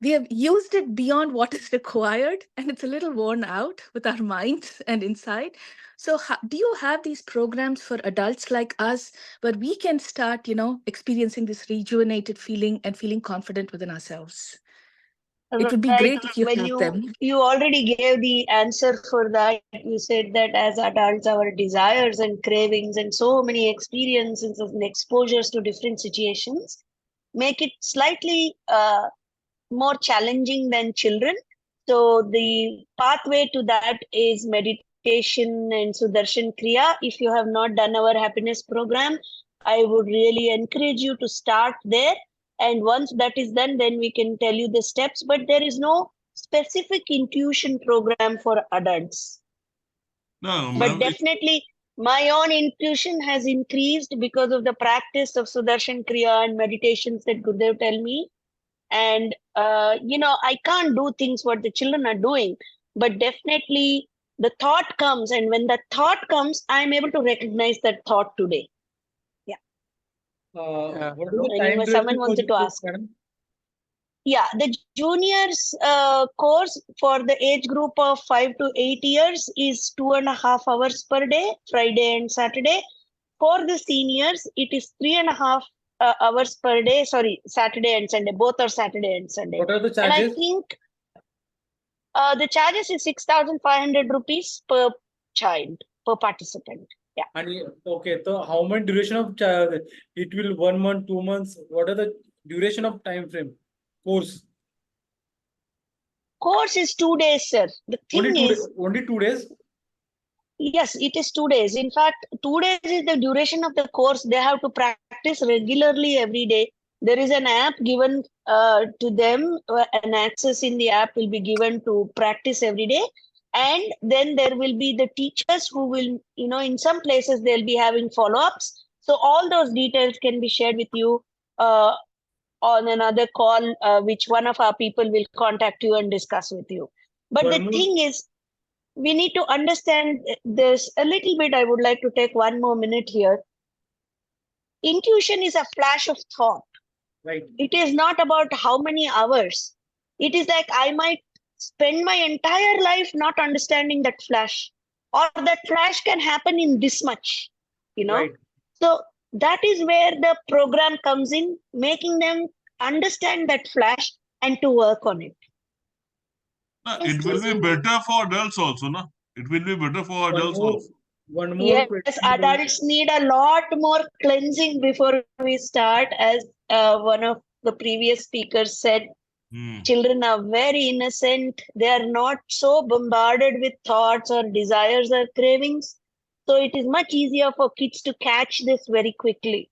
H: we have used it beyond what is required, and it's a little worn out with our minds and inside. So do you have these programs for adults like us where we can start, experiencing this rejuvenated feeling and feeling confident within ourselves? It would be
C: Right.
H: great if you
C: When
H: have them.
C: you already gave the answer for that, you said that as adults, our desires and cravings and so many experiences and exposures to different situations make it slightly more challenging than children. So the pathway to that is meditation and Sudarshan Kriya. If you have not done our happiness program, I would really encourage you to start there. And once that is done, then we can tell you the steps. But there is no specific intuition program for adults.
I: No,
C: But
I: ma'am.
C: definitely, my own intuition has increased because of the practice of Sudarshan Kriya and meditations that Gurudev tell me. And I can't do things what the children are doing, but definitely the thought comes, and when that thought comes, I'm able to recognize that thought today.
B: What is the
C: Anyway,
B: time
C: someone
B: duration for
C: wanted
B: the
C: to
B: course,
C: ask.
B: madam?
C: Yeah, the juniors course for the age group of 5 to 8 years is 2.5 hours per day, Friday and Saturday. For the seniors, it is 3.5 hours per day. Sorry, Saturday and Sunday. Both are Saturday and Sunday.
B: What are the
C: And I
B: charges?
C: think the charges is 6,500 rupees per child, per participant. Yeah.
B: And okay, so how much duration of it will 1 month, 2 months? What are the duration of time frame course?
C: Course is 2 days, sir. The thing is,
B: only 2 days.
C: yes, it is 2 days. In fact, 2 days is the duration of the course. They have to practice regularly every day. There is an app given to them, an access in the app will be given to practice every day. And then there will be the teachers who will, in some places they'll be having follow-ups. So all those details can be shared with you on another call, which one of our people will contact you and discuss with you. But
B: One
C: the
B: more.
C: thing is, we need to understand this a little bit. I would like to take 1 more minute here. Intuition is a flash of thought.
B: Right.
C: It is not about how many hours. It is like I might spend my entire life not understanding that flash, or that flash can happen in this much,
B: Right.
C: So that is where the program comes in, making them understand that flash and to work on it.
I: It will be better for adults also, no? It will be better for adults also.
B: One more
C: Yes,
B: question.
C: adults need a lot more cleansing before we start. As one of the previous speakers said, children are very innocent. They are not so bombarded with thoughts or desires or cravings. So it is much easier for kids to catch this very quickly.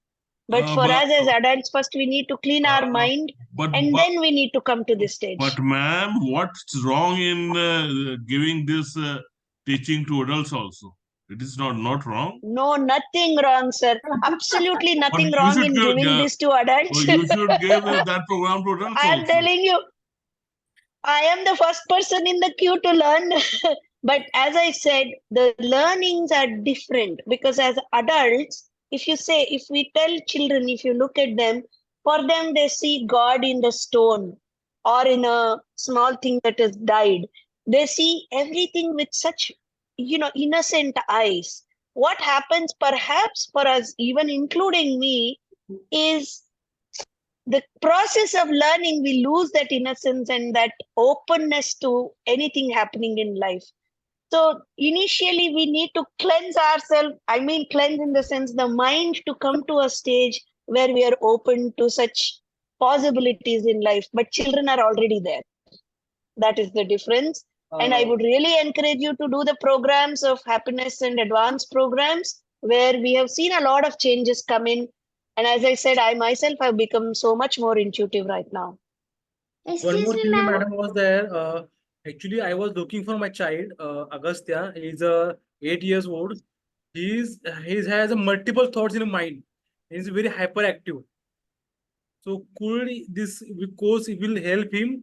C: But for us as adults, first we need to clean our mind, and then we need to come to this stage.
I: But ma'am, what's wrong in giving this teaching to adults also? It is not wrong.
C: No, nothing wrong, sir. Absolutely nothing
I: you
C: wrong
I: should
C: in
I: give-
C: giving
I: yeah.
C: this to adults.
I: So you should give that program to adults
C: I'm
I: also.
C: telling you, I am the first person in the queue to learn. But as I said, the learnings are different because as adults, if we tell children, if you look at them, for them, they see God in the stone or in a small thing that has died. They see everything with such, innocent eyes. What happens perhaps for us, even including me, is the process of learning, we lose that innocence and that openness to anything happening in life. So initially we need to cleanse ourselves. I mean, cleanse in the sense the mind to come to a stage where we are open to such possibilities in life. But children are already there. That is the difference. And I would really encourage you to do the programs of happiness and advanced programs where we have seen a lot of changes come in. And as I said, I myself have become so much more intuitive right now.
B: One more thing, madam, was there. Actually, I was looking for my child, Agastya. He's 8 years old. He has a multiple thoughts in his mind. He's very hyperactive. So could this course will help him?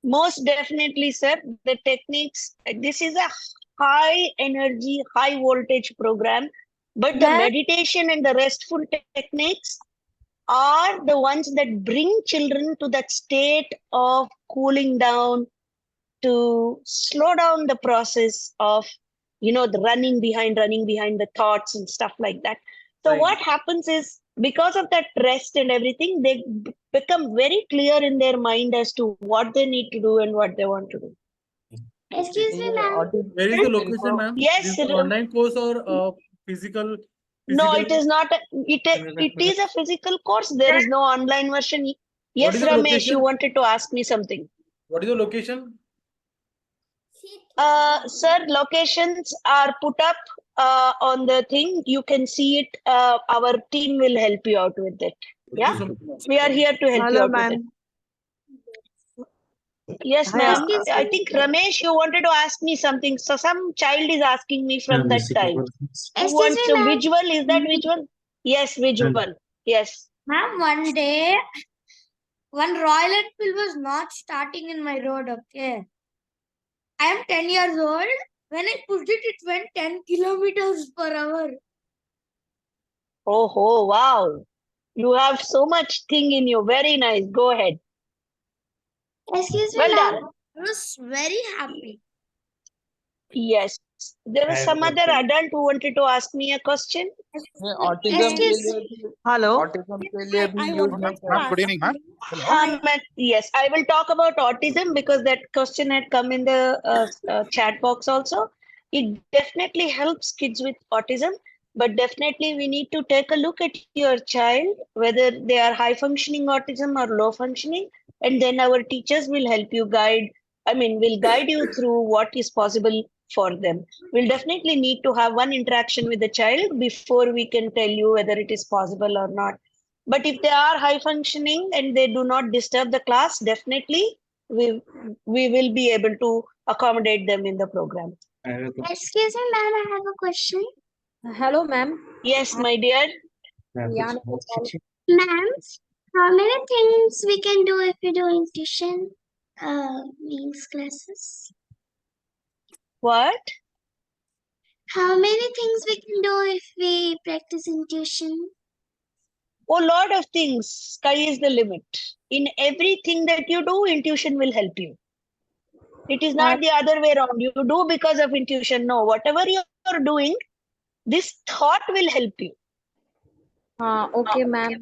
C: Most definitely, sir. The techniques, this is a high energy, high voltage program, but the
G: Ma'am?
C: meditation and the restful techniques are the ones that bring children to that state of cooling down, to slow down the process of, the running behind the thoughts and stuff like that. So
B: Right.
C: what happens is, because of that rest and everything, they become very clear in their mind as to what they need to do and what they want to do.
E: Excuse me, ma'am.
B: Where is the location, ma'am?
C: Yes,
B: Is it an online course or physical?
C: no,
B: Physical?
C: it is not. It is a physical course. There is no online version.
B: What
C: Yes,
B: is the
C: Ramesh, you
B: location?
C: wanted to ask me something.
B: What is the location?
C: Sir, locations are put up on the thing. You can see it. Our team will help you out with it.
B: Thank
C: Yeah,
B: you so much.
C: we are here to help you
D: Hello,
C: out with it.
D: ma'am.
C: Yes,
D: Hi,
C: ma'am. I think Ramesh, you wanted to ask me something. So some child is asking me from that time. Who
E: Excuse
C: wants
E: me,
C: to
E: ma'am.
C: visual? Is that visual? Yes, visual. Yes.
E: Ma'am, one day, one Royal Enfield was not starting in my road, okay? I am 10 years old. When I pushed it, it went 10 kilometers per hour.
C: Oh, wow. You have so much thing in you. Very nice. Go ahead.
E: Excuse me,
C: Well
E: ma'am.
C: done.
E: I was very happy.
C: Yes. There was some other adult who wanted to ask me a question.
D: Hello.
E: I wanted to ask
J: Good evening, ma'am.
C: Yes, I will talk about autism because that question had come in the chat box also. It definitely helps kids with autism, but definitely we need to take a look at your child, whether they are high functioning autism or low functioning, and then our teachers will help you will guide you through what is possible for them. We'll definitely need to have one interaction with the child before we can tell you whether it is possible or not. But if they are high functioning and they do not disturb the class, definitely we will be able to accommodate them in the program.
E: Excuse me, ma'am, I have a question.
G: Hello, ma'am.
C: Yes, my dear.
E: Ma'am, how many things we can do if we do in tuition means classes?
C: What?
E: How many things we can do if we practice in tuition?
C: A lot of things. Sky is the limit. In everything that you do, intuition will help you. It is not the other way around. You do because of intuition. No, whatever you're doing, this thought will help you.
G: Okay, ma'am.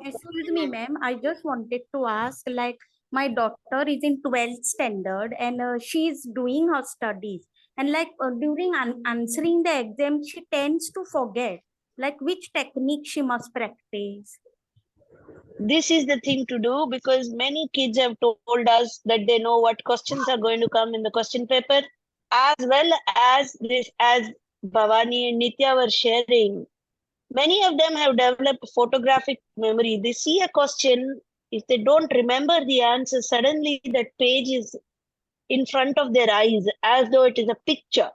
K: Excuse me, ma'am. I just wanted to ask, like, my daughter is in 12th standard and she's doing her studies. And like during answering the exam, she tends to forget, like, which technique she must practice.
C: This is the thing to do because many kids have told us that they know what questions are going to come in the question paper, as well as this, as Bhavani and Nitya were sharing. Many of them have developed photographic memory. They see a question, if they don't remember the answer, suddenly that page is in front of their eyes as though it is a picture.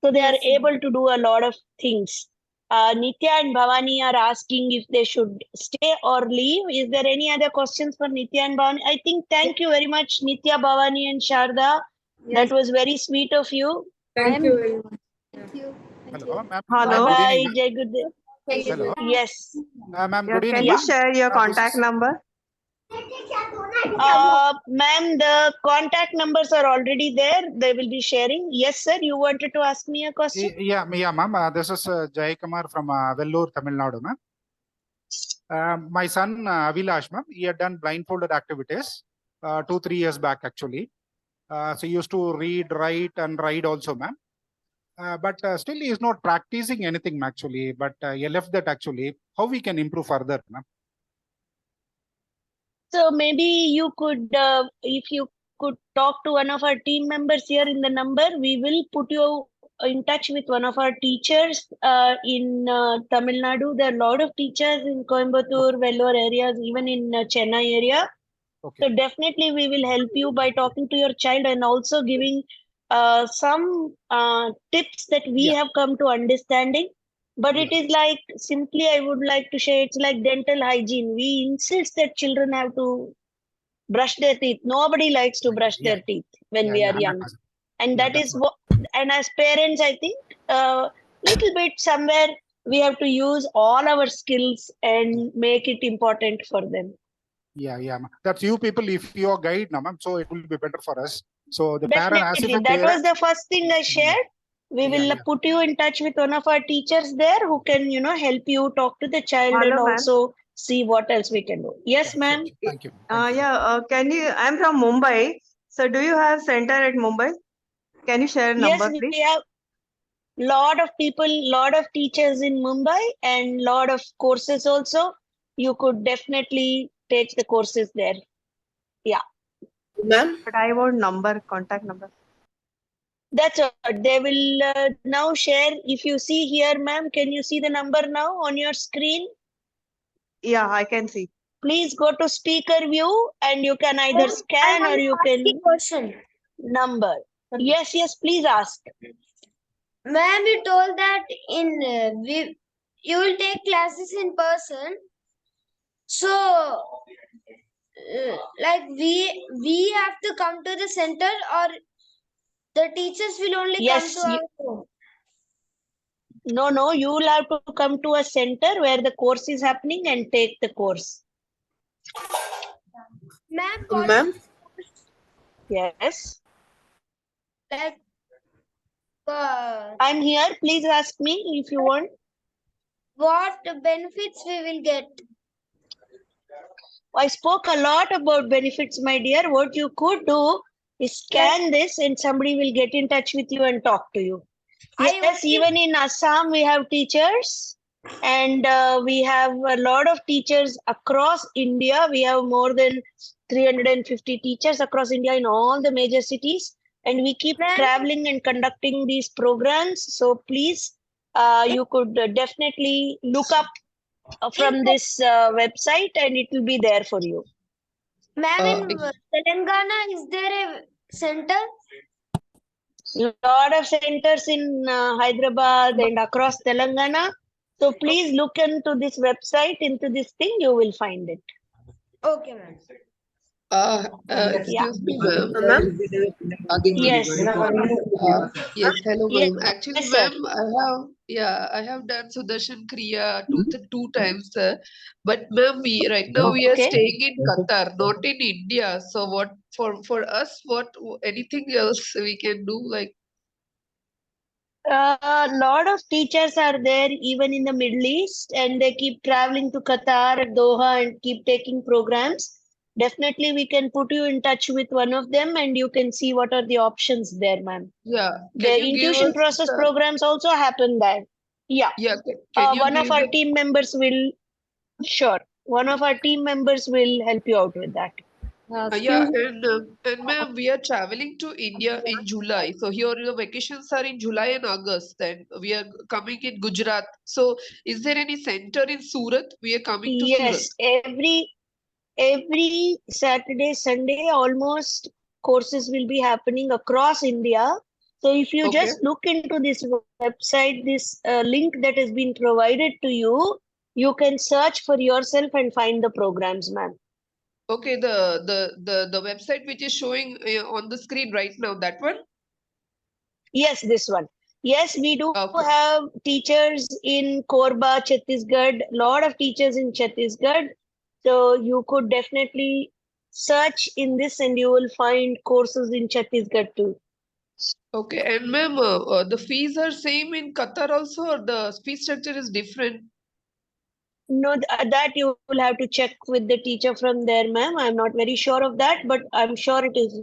C: So they are able to do a lot of things. Nitya and Bhavani are asking if they should stay or leave. Is there any other questions for Nitya and Bhavani? I think thank you very much, Nitya, Bhavani, and Sharda. That was very sweet of you.
F: Thank you very much.
E: Thank you.
J: Hello, ma'am.
D: Hello.
J: Good
C: Bye,
J: evening,
C: Jai Gurudev.
J: Hello.
C: Yes.
J: Ma'am,
D: Yeah,
J: good evening,
D: can you
J: ma'am.
D: share your
J: This
D: contact
J: is-
D: number?
C: Ma'am, the contact numbers are already there. They will be sharing. Yes, sir. You wanted to ask me a question?
J: Yeah, ma'am. This is Jai Kumar from Vellore, Tamil Nadu, ma'am. My son, Avilash, ma'am, he had done blindfolded activities 2-3 years back, actually. So he used to read, write, and ride also, ma'am. But still he is not practicing anything, actually. But he left that, actually. How we can improve further, ma'am?
C: So maybe you could, if you could talk to one of our team members here in the number, we will put you in touch with one of our teachers in Tamil Nadu. There are a lot of teachers in Coimbatore, Vellore areas, even in Chennai area.
J: Okay.
C: So definitely we will help you by talking to your child and also giving some tips that we have come to understanding. But it is like, simply I would like to share, it's like dental hygiene. We insist that children have to brush their teeth. Nobody likes to brush their teeth when we are young.
J: 100%.
C: And
J: Yeah,
C: that
J: that's
C: is what, and as parents, I think little bit somewhere we have to use all our skills and make it important for them.
J: Yeah, yeah. That's you people. If you are guide, na, ma'am, so it will be better for us. So the parent, as if
C: Definitely.
J: a
C: That
J: parent,
C: was the first thing I shared. We
J: yeah,
C: will
J: yeah.
C: put you in touch with one of our teachers there who can, help you talk to the child and
L: Hello, ma'am.
C: also see what else we can do. Yes,
J: Yeah,
C: ma'am.
J: sure. Thank you. Thank you.
L: Yeah, can you? I'm from Mumbai. So, do you have center at Mumbai? Can you share a
C: Yes,
L: number,
C: we
L: please?
C: have lot of people, lot of teachers in Mumbai and lot of courses also. You could definitely take the courses there. Yeah,
L: Ma'am? But I want number, contact number.
C: that's what they will now share. If you see here, ma'am, can you see the number now on your screen?
L: Yeah, I can see.
C: Please go to speaker view and you can either scan or you can
M: question.
C: number. Yes, yes, please ask.
M: Ma'am, you told that you will take classes in person. So, like we have to come to the center, or the teachers will only
C: Yes,
M: come to our home.
C: No, you will have to come to a center where the course is happening and take the course.
M: Ma'am,
L: Ma'am?
C: Yes.
M: like
C: I'm here. Please ask me if you want.
M: what benefits we will get?
C: I spoke a lot about benefits, my dear. What you could do is scan this and somebody will get in touch with you and talk to you. Yes, even in Assam, we have teachers and we have a lot of teachers across India. We have more than 350 teachers across India in all the major cities. And we keep traveling and conducting these programs. So please, you could definitely look up from this website and it will be there for you.
M: Ma'am, in Telangana, is there a center?
C: Lot of centers in Hyderabad and across Telangana. So please look into this website, into this thing, you will find it.
M: Okay, ma'am.
N: Excuse me, ma'am.
L: Ma'am?
N: Aditi.
C: Yes.
N: Yes, hello,
C: Yes,
N: ma'am. Actually,
C: sir.
N: ma'am, I have done Sudarshan Kriya two times, but ma'am, right now we are
C: Okay.
N: staying in Qatar, not in India. So what for us? What anything else we can do? Like,
C: A lot of teachers are there even in the Middle East and they keep traveling to Qatar, Doha and keep taking programs. Definitely we can put you in touch with one of them and you can see what are the options there, ma'am.
N: yeah,
C: The
N: can you give
C: intuition
N: us?
C: process programs also happen there. Yeah.
N: Yeah, can you
C: One of
N: give
C: our
N: the?
C: team members will, sure, one of our team members will help you out with that.
N: Yeah, and ma'am, we are traveling to India in July. So here the vacations are in July and August. Then we are coming in Gujarat. So is there any center in Surat? We are coming to Surat.
C: Yes, every Saturday, Sunday, almost courses will be happening across India. So if you
N: Okay.
C: just look into this website, this link that has been provided to you, you can search for yourself and find the programs, ma'am.
N: Okay, the website which is showing on the screen right now, that one?
C: Yes, this one. Yes, we do
N: Okay.
C: have teachers in Korba, Chhattisgarh, lot of teachers in Chhattisgarh. So you could definitely search in this and you will find courses in Chhattisgarh too.
N: Okay, and ma'am, the fees are same in Qatar also, or the fee structure is different?
C: No, that you will have to check with the teacher from there, ma'am. I'm not very sure of that, but I'm sure it is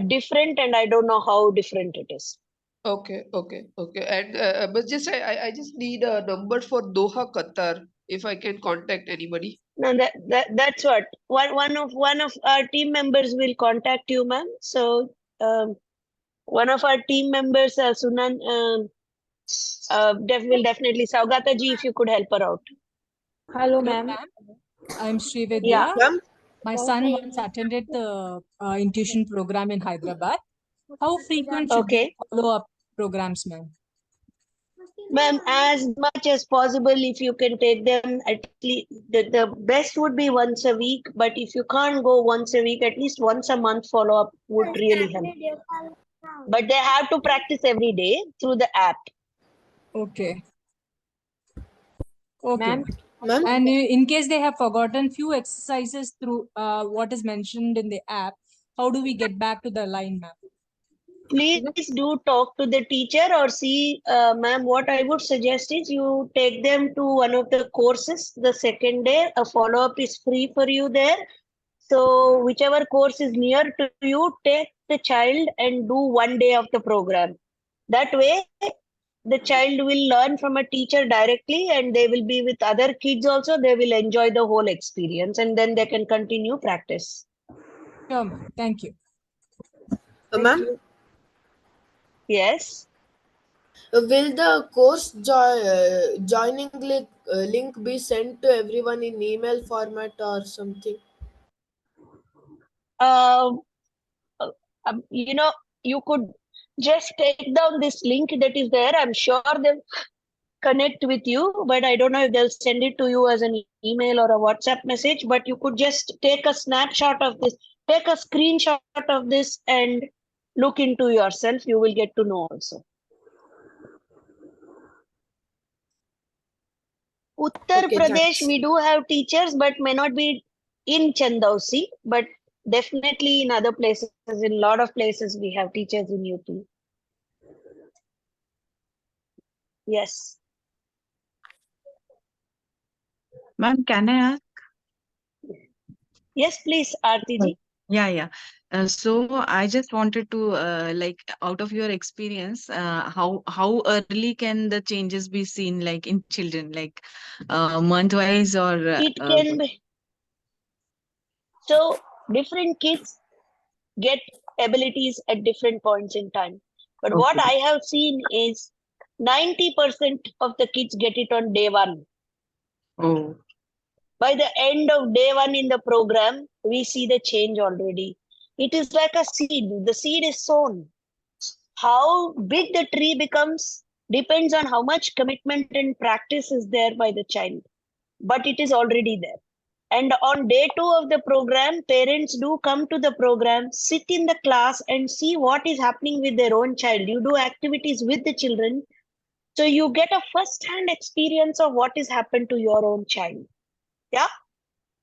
C: different and I don't know how different it is.
N: Okay. And but just I just need a number for Doha, Qatar, if I can contact anybody.
C: No, that's what one of our team members will contact you, ma'am. So one of our team members, Sunan, will definitely Saugata ji, if you could help her out.
O: Hello, ma'am. I'm Srividya.
C: Yeah.
O: My son once attended the intuition program in Hyderabad. How frequent should we follow up programs, ma'am?
C: Ma'am, as much as possible, if you can take them at least, the best would be once a week. But if you can't go once a week, at least once a month follow up would really help. But they have to practice every day through the app.
O: Okay. Okay.
L: Ma'am.
O: And in case they have forgotten few exercises through what is mentioned in the app, how do we get back to the line, ma'am?
C: Please do talk to the teacher or see, ma'am, what I would suggest is you take them to one of the courses the second day. A follow-up is free for you there. So whichever course is near to you, take the child and do one day of the program. That way, the child will learn from a teacher directly and they will be with other kids also. They will enjoy the whole experience and then they can continue practice.
O: Sure, ma'am. Thank you.
L: Ma'am,
C: Yes.
P: Will the course joining link be sent to everyone in email format or something?
C: Um, you know, you could just take down this link that is there. I'm sure they'll connect with you, but I don't know if they'll send it to you as an email or a WhatsApp message. But you could just take a snapshot of this, take a screenshot of this, and look into yourself. You will get to know also. Uttar
P: Okay,
C: Pradesh,
P: thanks.
C: we do have teachers, but may not be in Chandausi, but definitely in other places. In a lot of places, we have teachers in UP. Yes.
Q: Ma'am, can I ask?
C: Yes, please, Aarti ji.
Q: Yeah. So I just wanted to like out of your experience, how early can the changes be seen, like in children, like month wise or
C: It can be. So different kids get abilities at different points in time. But what
Q: okay.
C: I have seen is 90% of the kids get it on day one.
Q: Oh,
C: By the end of day one in the program, we see the change already. It is like a seed. The seed is sown. How big the tree becomes depends on how much commitment and practice is there by the child. But it is already there. And on day two of the program, parents do come to the program, sit in the class and see what is happening with their own child. You do activities with the children. So you get a first-hand experience of what has happened to your own child. Yeah.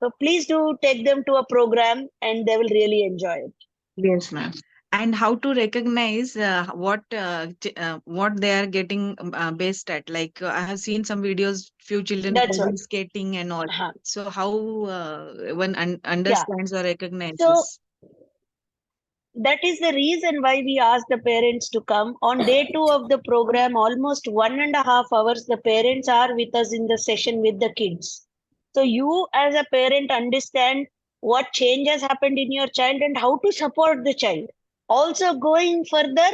C: So please do take them to a program and they will really enjoy it.
Q: yes, ma'am. And how to recognize what they are getting based at? Like I have seen some videos, few children
C: That's
Q: body
C: what.
Q: skating and all. So how one
C: Yeah.
Q: understands or
C: So
Q: recognizes?
C: that is the reason why we ask the parents to come. On day two of the program, almost 1.5 hours, the parents are with us in the session with the kids. So you as a parent understand what change has happened in your child and how to support the child. Also going further,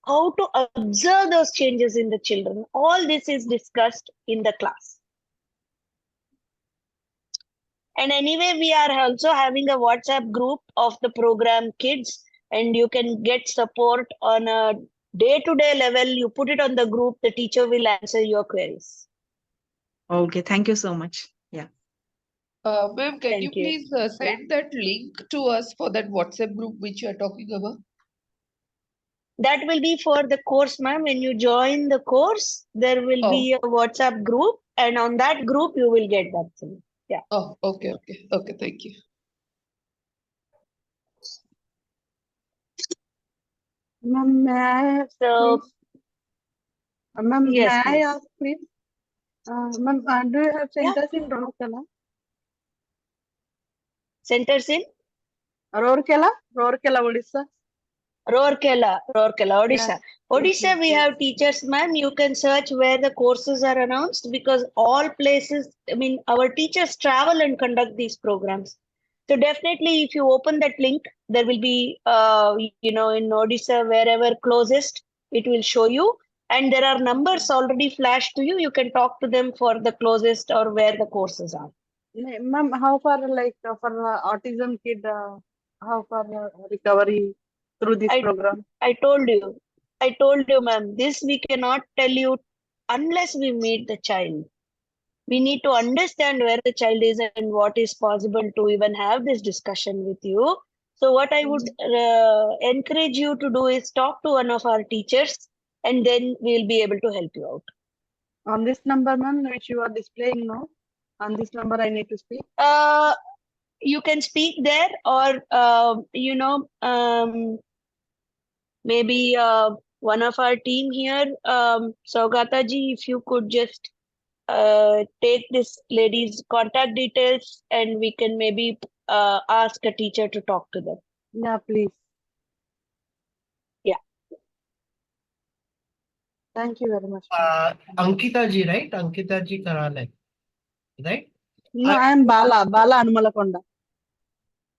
C: how to observe those changes in the children. All this is discussed in the class. And anyway, we are also having a WhatsApp group of the program kids, and you can get support on a day-to-day level. You put it on the group, the teacher will answer your queries.
Q: Okay, thank you so much. Yeah.
N: Ma'am, can you
C: Thank you.
N: please send that link to us for that WhatsApp group which you are talking about?
C: That will be for the course, ma'am. When you join the course, there will be a WhatsApp group, and on that group, you will get that thing. Yeah.
N: Oh, okay. Thank you.
L: Ma'am, may I ask,
C: So,
L: please? Ma'am, may
C: yes,
L: I
C: please.
L: ask, please? Ma'am, do you have centers in Rourkela?
C: Centers in?
L: Rourkela, Odisha.
C: Rourkela, Odisha.
L: Yes.
C: Odisha, we have teachers, ma'am. You can search where the courses are announced because all places, our teachers travel and conduct these programs. So definitely, if you open that link, there will be, in Odisha, wherever closest, it will show you. And there are numbers already flashed to you. You can talk to them for the closest or where the courses are.
L: Ma'am, how far, for autism kid, how far recovery through this program?
C: I told you, ma'am, this we cannot tell you unless we meet the child. We need to understand where the child is and what is possible to even have this discussion with you. So what I would encourage you to do is talk to one of our teachers and then we'll be able to help you out.
L: On this number, ma'am, which you are displaying now, on this number I need to speak.
C: You can speak there, or maybe one of our team here, Saugata ji, if you could just take this lady's contact details, and we can maybe ask a teacher to talk to them.
L: Yeah, please.
C: Yeah.
L: Thank you very much.
R: Ankita ji, right? Ankita ji Karale, right?
L: No, I am Bala Anumalakonda.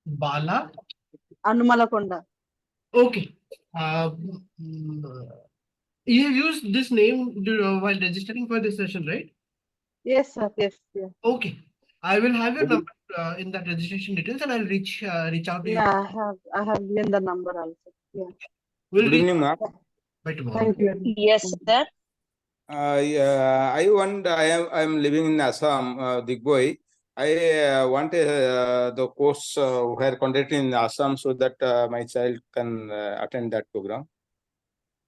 R: Bala
L: Anumalakonda.
R: Okay. You used this name while registering for this session, right?
L: Yes, sir. Yes. Yeah.
R: Okay. I will have your number in that registration details, and I'll reach out to you.
L: Yeah, I have given the number also. Yeah.
R: We'll
S: Good
R: reach
S: evening, ma'am.
R: by tomorrow.
L: Thank you.
C: Yes, sir.
S: I am living in Assam, Digboi. I want the course where conducted in Assam so that my child can attend that program.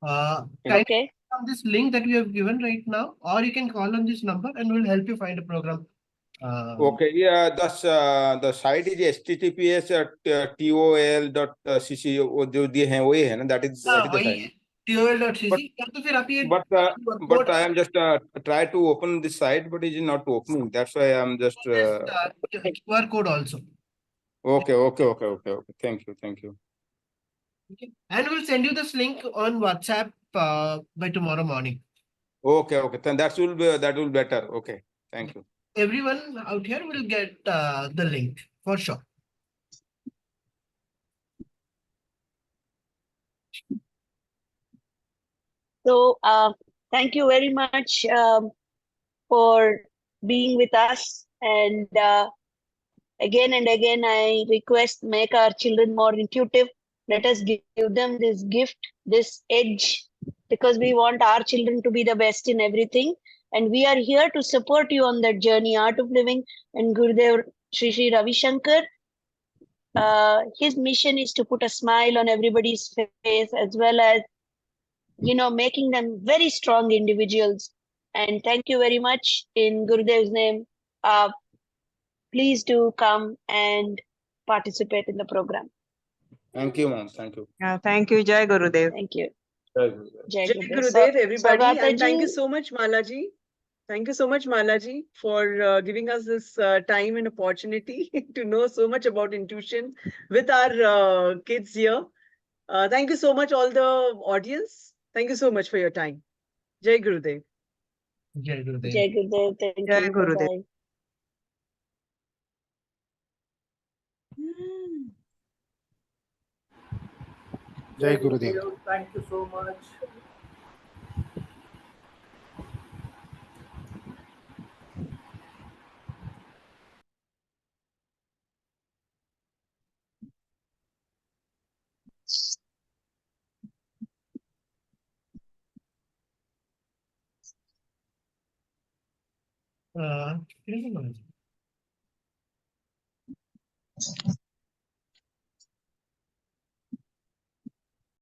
R: Okay. On this link that we have given right now, or you can call on this number and we'll help you find a program.
S: Okay, yeah, the site is https://tol.cc जो दिए हैं वही है ना, that is the site.
R: tol.cc
S: but I am just try to open this site, but it is not opening. That's why I am just
R: QR code also.
S: Okay. Thank you.
R: Okay. And we'll send you this link on WhatsApp by tomorrow morning.
S: Okay. Then that will be better. Okay. Thank you.
R: Everyone out here will get the link for sure.
C: So thank you very much for being with us, and again and again I request, make our children more intuitive. Let us give them this gift, this edge, because we want our children to be the best in everything, and we are here to support you on that journey. Art of Living and Gurudev Sri Ravi Shankar, his mission is to put a smile on everybody's face, as well as making them very strong individuals. And thank you very much in Gurudev's name. Please do come and participate in the program.
S: Thank you, ma'am. Thank you.
P: Thank you, Jai Gurudev.
C: Thank you.
S: Jai Gurudev.
C: Jai
D: Jai
C: Gurudev.
D: Gurudev, everybody,
C: Saugata
D: and thank you
C: ji.
D: so much, Malaji. Thank you so much, Malaji, for giving us this time and opportunity to know so much about intuition with our kids here. Thank you so much, all the audience. Thank you so much for your time. Jai Gurudev.
R: Jai Gurudev.
C: Jai Gurudev. Thank
P: Jai
C: you.
P: Gurudev.
C: Bye-bye.
J: Jai Gurudev.
B: Thank you so much.
R: Here's the